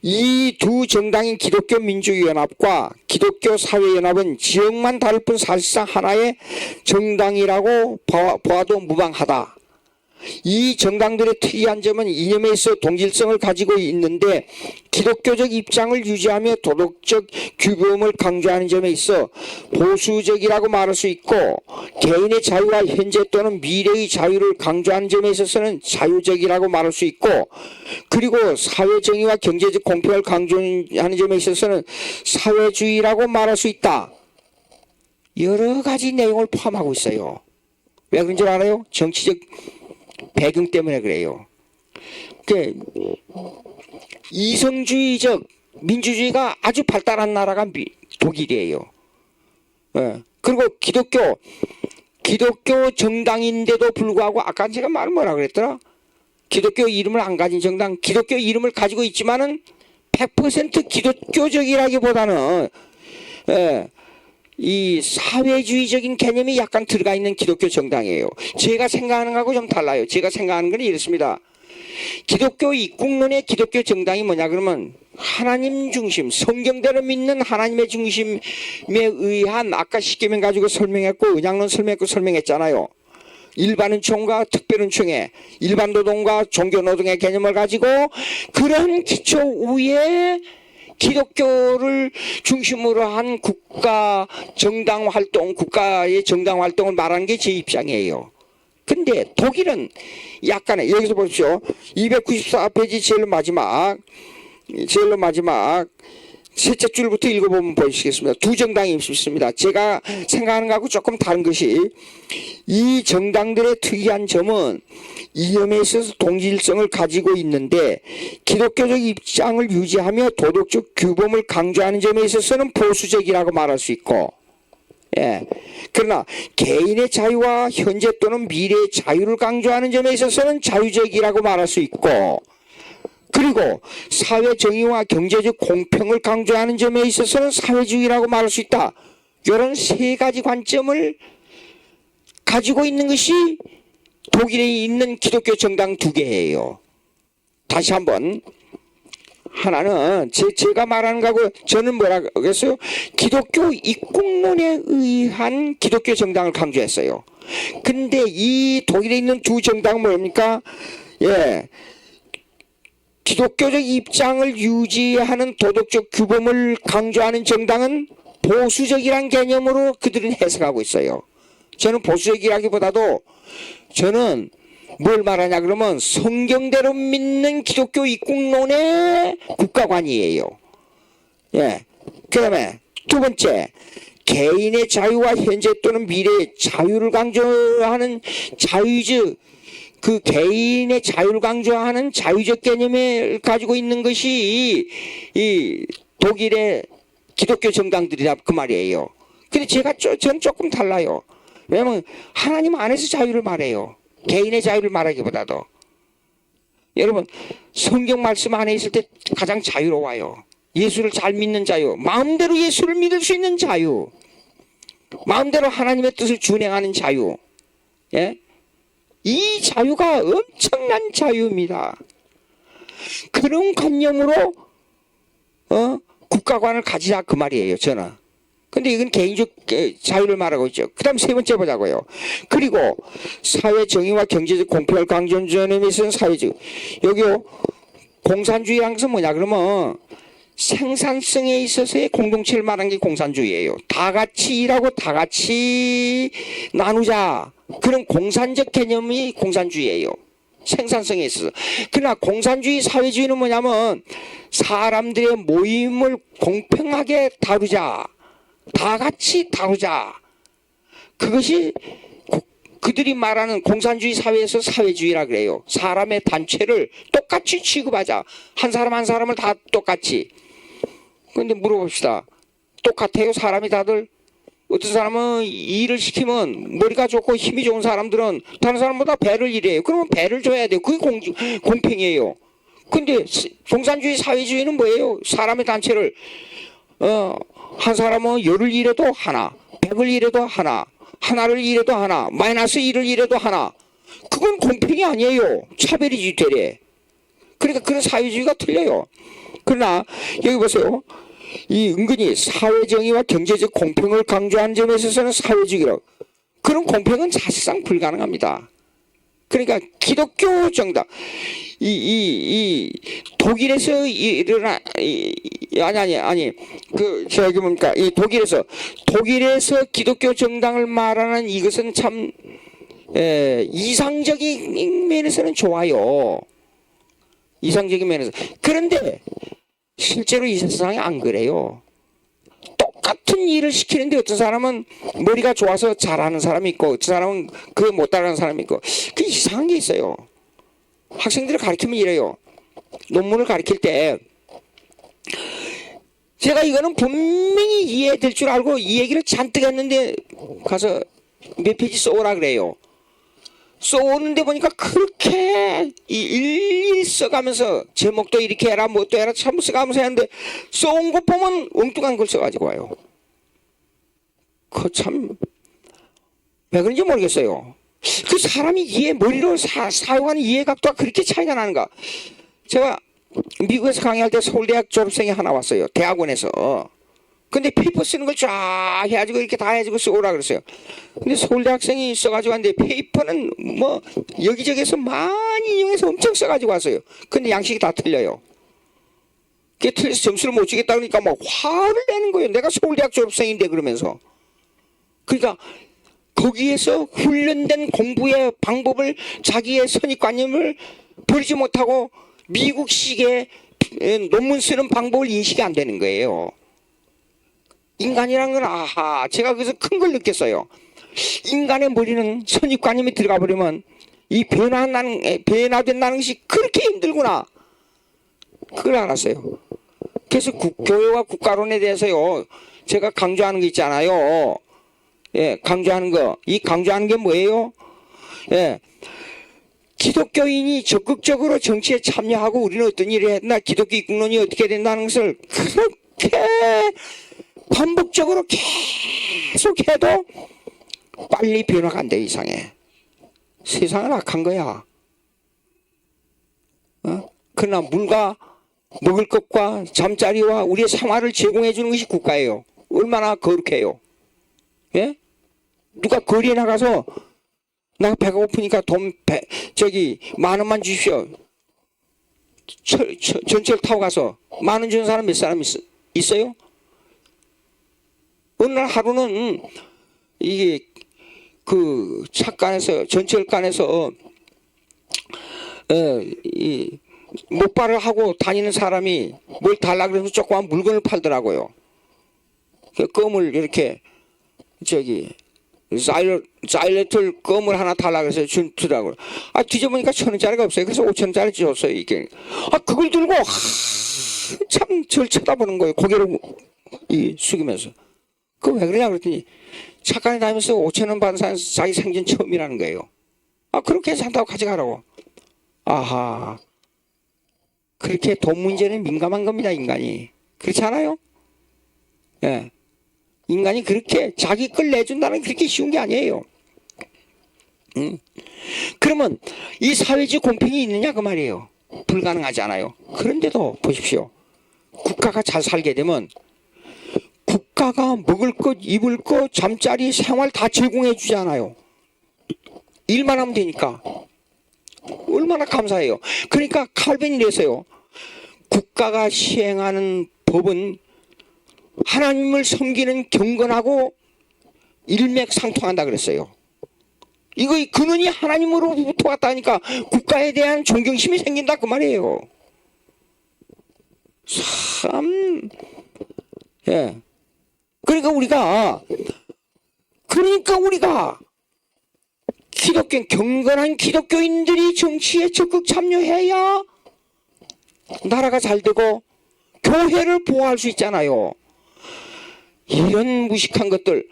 이 두 정당인 기독교 민주연합과 기독교 사회연합은 지역만 다를 뿐 사실상 하나의 정당이라고 보아도 무방하다. 이 정당들의 특이한 점은 이념에 있어 동질성을 가지고 있는데 기독교적 입장을 유지하며 도덕적 규범을 강조하는 점에 있어 보수적이라고 말할 수 있고, 개인의 자유와 현재 또는 미래의 자유를 강조하는 점에 있어서는 자유적이라고 말할 수 있고, 그리고 사회정의와 경제적 공평을 강조하는 점에 있어서는 사회주의라고 말할 수 있다. 여러 가지 내용을 포함하고 있어요. 왜 그런 줄 알아요? 정치적 배경 때문에 그래요. 이성주의적 민주주의가 아주 발달한 나라가 독일이에요. 예. 그리고 기독교 정당인데도 불구하고 아까 제가 뭐라 그랬더라? 기독교 이름을 안 가진 정당, 기독교 이름을 가지고 있지만은 100% 기독교적이라기보다는 이 사회주의적인 개념이 약간 들어가 있는 기독교 정당이에요. 제가 생각하는 거하고 좀 달라요. 제가 생각하는 건 이렇습니다. 기독교 입국론의 기독교 정당이 뭐냐 그러면 하나님 중심, 성경대로 믿는 하나님의 중심에 의한, 아까 십계명 가지고 설명했고 은양론 설명했고 설명했잖아요. 일반은총과 특별은총의 일반노동과 종교노동의 개념을 가지고 그런 기초 위에 기독교를 중심으로 한 국가 정당 활동, 국가의 정당 활동을 말하는 게 제 입장이에요. 근데 독일은 약간의, 여기서 보십시오. 294페이지 제일 마지막 셋째 줄부터 읽어보면 보시겠습니다. 두 정당이 있습니다. 제가 생각하는 것하고 조금 다른 것이, 이 정당들의 특이한 점은 이 점에 있어서 동질성을 가지고 있는데 기독교적 입장을 유지하며 도덕적 규범을 강조하는 점에 있어서는 보수적이라고 말할 수 있고, 그러나 개인의 자유와 현재 또는 미래의 자유를 강조하는 점에 있어서는 자유적이라고 말할 수 있고, 그리고 사회 정의와 경제적 공평을 강조하는 점에 있어서는 사회주의라고 말할 수 있다. 이런 세 가지 관점을 가지고 있는 것이 독일에 있는 기독교 정당 두 개예요. 다시 한번, 하나는 제가 말하는 거하고 저는 뭐라고 했어요? 기독교 입국론에 의한 기독교 정당을 강조했어요. 근데 이 독일에 있는 두 정당은 뭡니까? 기독교적 입장을 유지하는 도덕적 규범을 강조하는 정당은 보수적이란 개념으로 그들은 해석하고 있어요. 저는 보수적이라기보다도 저는 뭘 말하냐 그러면 성경대로 믿는 기독교 입국론의 국가관이에요. 그 다음에 두 번째, 개인의 자유와 현재 또는 미래의 자유를 강조하는 자유적, 그 개인의 자유를 강조하는 자유적 개념을 가지고 있는 것이 이 독일의 기독교 정당들이다 그 말이에요. 근데 저는 조금 달라요. 왜냐면 하나님 안에서 자유를 말해요. 개인의 자유를 말하기보다도. 여러분, 성경 말씀 안에 있을 때 가장 자유로워요. 예수를 잘 믿는 자유, 마음대로 예수를 믿을 수 있는 자유, 마음대로 하나님의 뜻을 준행하는 자유, 이 자유가 엄청난 자유입니다. 그런 관념으로 국가관을 가지자 그 말이에요, 저는. 근데 이건 개인적 자유를 말하고 있죠. 그 다음 세 번째 보자고요. 그리고 사회 정의와 경제적 공평을 강조하는 점에 있어서는 사회적. 여기요, 공산주의라는 것은 뭐냐 그러면 생산성에 있어서의 공동체를 말하는 게 공산주의예요. 다 같이 일하고 다 같이 나누자. 그런 공산적 개념이 공산주의예요. 생산성에 있어서. 그러나 공산주의 사회주의는 뭐냐면 사람들의 모임을 공평하게 다루자. 다 같이 다루자. 그것이 그들이 말하는 공산주의 사회에서 사회주의라 그래요. 사람의 단체를 똑같이 취급하자. 한 사람 한 사람을 다 똑같이. 그런데 물어봅시다. 똑같아요? 사람이 다들? 어떤 사람은 일을 시키면 머리가 좋고 힘이 좋은 사람들은 다른 사람보다 배를 일해요. 그러면 배를 줘야 돼요. 그게 공평이에요. 근데 공산주의 사회주의는 뭐예요? 사람의 단체를 한 사람은 열을 일해도 하나, 100을 일해도 하나, 하나를 일해도 하나, 마이너스 1을 일해도 하나. 그건 공평이 아니에요. 차별이지 되래. 그러니까 그런 사회주의가 틀려요. 그러나 여기 보세요. 이 은근히 사회정의와 경제적 공평을 강조하는 점에 있어서는 사회주의라고. 그런 공평은 사실상 불가능합니다. 그러니까 기독교 정당, 이 독일에서 일어나, 저기 뭡니까, 이 독일에서 기독교 정당을 말하는 이것은 참 이상적인 면에서는 좋아요. 이상적인 면에서. 그런데 실제로 이 세상이 안 그래요. 똑같은 일을 시키는데 어떤 사람은 머리가 좋아서 잘하는 사람이 있고 어떤 사람은 그거 못 따라하는 사람이 있고, 그 이상한 게 있어요. 학생들을 가르치면 이래요. 논문을 가르칠 때 제가 이거는 분명히 이해될 줄 알고 이 얘기를 잔뜩 했는데 가서 몇 페이지 써오라 그래요. 써오는데 보니까 그렇게 일일이 써가면서 제목도 이렇게 해라 뭣도 해라 참 써가면서 하는데 써온 거 보면 엉뚱한 걸 써가지고 와요. 그 참 왜 그런지 모르겠어요. 그 사람이 머리로 사용하는 이해각도가 그렇게 차이가 나는가. 제가 미국에서 강의할 때 서울대학 졸업생이 하나 왔어요. 대학원에서. 근데 페이퍼 쓰는 걸 쫙 해가지고 이렇게 다 해가지고 써오라 그랬어요. 근데 서울대 학생이 써가지고 왔는데 페이퍼는 뭐 여기저기서 많이 이용해서 엄청 써가지고 왔어요. 근데 양식이 다 틀려요. 그게 틀려서 점수를 못 주겠다 그러니까 막 화를 내는 거예요. 내가 서울대학 졸업생인데 그러면서. 그러니까 거기에서 훈련된 공부의 방법을 자기의 선입관념을 버리지 못하고 미국식의 논문 쓰는 방법을 인식이 안 되는 거예요. 인간이란 건 아하 제가 그래서 큰 걸 느꼈어요. 인간의 머리는 선입관념이 들어가 버리면 이 변화된다는 것이 그렇게 힘들구나. 그걸 알았어요. 그래서 교회와 국가론에 대해서요 제가 강조하는 거 있잖아요. 예, 강조하는 거. 이 강조하는 게 뭐예요? 예. 기독교인이 적극적으로 정치에 참여하고 우리는 어떤 일을 했나 기독교 입국론이 어떻게 된다는 것을 그렇게 반복적으로 계속 해도 빨리 변화가 안 돼 이상해. 세상은 악한 거야. 그러나 물과 먹을 것과 잠자리와 우리의 생활을 제공해 주는 것이 국가예요. 얼마나 거룩해요. 예? 누가 거리에 나가서 나 배가 고프니까 만 원만 주십시오. 전철 타고 가서 만 원 주는 사람 몇 사람 있어요? 어느 날 하루는 이게 그 차간에서 전철간에서 목발을 하고 다니는 사람이 뭘 달라 그래서 조그만 물건을 팔더라고요. 그 껌을 이렇게 자일레톨 껌을 하나 달라 그래서 주더라고요. 뒤져보니까 1,000원짜리가 없어요. 그래서 5,000원짜리 줬어요. 이게. 그걸 들고 참 절 쳐다보는 거예요. 고개를 숙이면서. 그거 왜 그러냐 그랬더니 착간에 다니면서 5,000원 받은 사람 자기 생전 처음이라는 거예요. 그렇게 해서 한다고 가져가라고. 아하. 그렇게 돈 문제는 민감한 겁니다, 인간이. 그렇지 않아요? 예. 인간이 그렇게 자기 걸 내준다는 게 그렇게 쉬운 게 아니에요. 그러면 이 사회적 공평이 있느냐 그 말이에요. 불가능하지 않아요. 그런데도 보십시오. 국가가 잘 살게 되면 국가가 먹을 것, 입을 것, 잠자리, 생활 다 제공해 주잖아요. 일만 하면 되니까. 얼마나 감사해요. 그러니까 칼빈이 이랬어요. 국가가 시행하는 법은 하나님을 섬기는 경건하고 일맥상통한다 그랬어요. 이거 근원이 하나님으로부터 왔다니까 국가에 대한 존경심이 생긴다 그 말이에요. 참, 예. 그러니까 우리가 경건한 기독교인들이 정치에 적극 참여해야 나라가 잘 되고 교회를 보호할 수 있잖아요. 이런 무식한 것들,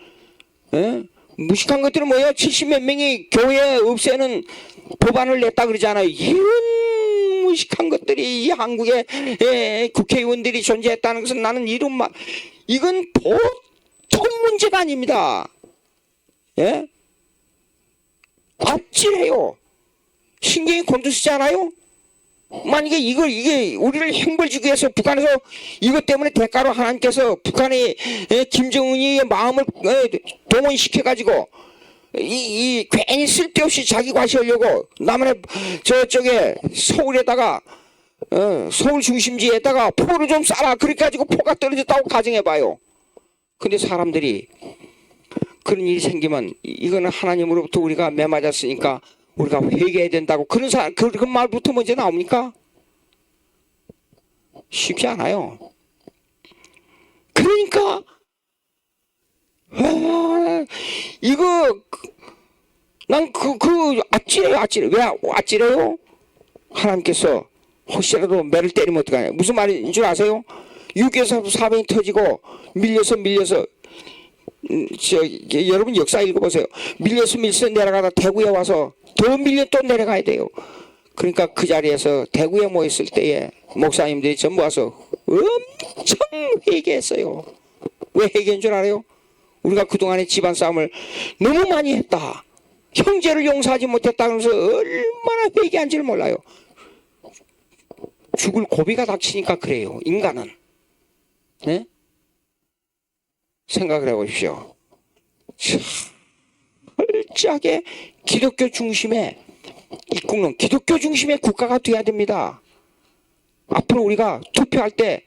무식한 것들은 뭐예요? 70몇 명이 교회 없애는 법안을 냈다 그러잖아요. 이런 무식한 것들이 이 한국에 국회의원들이 존재했다는 것은 나는 이건 보통 문제가 아닙니다. 예? 아찔해요. 신경이 곤두서지 않아요? 만약에 이게 우리를 형벌주기 위해서 북한에서 이것 때문에 대가로 하나님께서 북한의 김정은이의 마음을 동원시켜가지고 괜히 쓸데없이 자기 과시하려고 남한의 저쪽에 서울에다가 서울 중심지에다가 포를 좀 쏴라 그렇게 가지고 포가 떨어졌다고 가정해봐요. 근데 사람들이 그런 일이 생기면 이거는 하나님으로부터 우리가 매맞았으니까 우리가 회개해야 된다고 그런 말부터 먼저 나옵니까? 쉽지 않아요. 그러니까 이거 난 아찔해요. 왜 아찔해요? 하나님께서 혹시라도 매를 때리면 어떡하냐. 무슨 말인 줄 아세요? 6.25 사변이 터지고 밀려서 여러분 역사 읽어보세요. 밀려서 내려가다 대구에 와서 더 밀려 또 내려가야 돼요. 그러니까 그 자리에서 대구에 모였을 때에 목사님들이 전부 와서 엄청 회개했어요. 왜 회개한 줄 알아요? 우리가 그동안에 집안 싸움을 너무 많이 했다. 형제를 용서하지 못했다. 그러면서 얼마나 회개한지를 몰라요. 죽을 고비가 닥치니까 그래요. 인간은. 네? 생각을 해보십시오. 철저하게 기독교 중심의 이국론, 기독교 중심의 국가가 돼야 됩니다. 앞으로 우리가 투표할 때,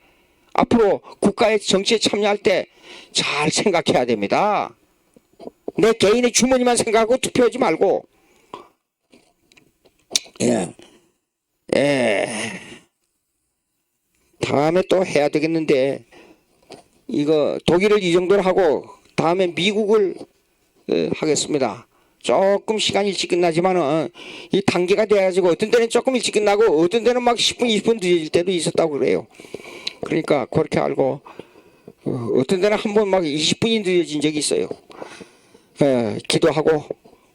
앞으로 국가의 정치에 참여할 때 잘 생각해야 됩니다. 내 개인의 주머니만 생각하고 투표하지 말고. 다음에 또 해야 되겠는데, 이거 독일을 이 정도로 하고 다음에 미국을 하겠습니다. 조금 시간이 일찍 끝나지만은 이 단계가 돼가지고 어떤 때는 조금 일찍 끝나고 어떤 때는 막 10분 20분 늦어질 때도 있었다고 그래요. 그러니까 그렇게 알고 어떤 때는 한 번 막 20분이 늦어진 적이 있어요. 기도하고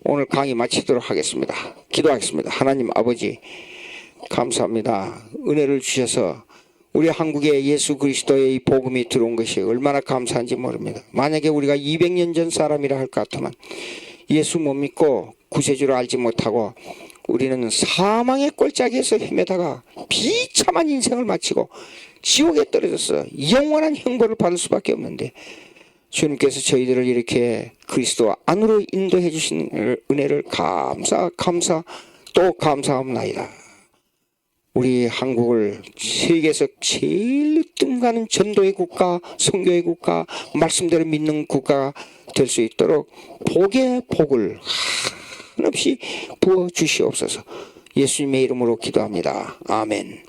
오늘 강의 마치도록 하겠습니다. 기도하겠습니다. 하나님 아버지 감사합니다. 은혜를 주셔서 우리 한국에 예수 그리스도의 이 복음이 들어온 것이 얼마나 감사한지 모릅니다. 만약에 우리가 200년 전 사람이라 할 것 같으면 예수 못 믿고 구세주를 알지 못하고 우리는 사망의 꼴짝에서 헤매다가 비참한 인생을 마치고 지옥에 떨어져서 영원한 형벌을 받을 수밖에 없는데 주님께서 저희들을 이렇게 그리스도 안으로 인도해 주신 은혜를 감사 또 감사합나이다. 우리 한국을 세계에서 제일 뜬가는 전도의 국가, 선교의 국가, 말씀대로 믿는 국가가 될 수 있도록 복의 복을 한없이 부어 주시옵소서. 예수님의 이름으로 기도합니다. 아멘.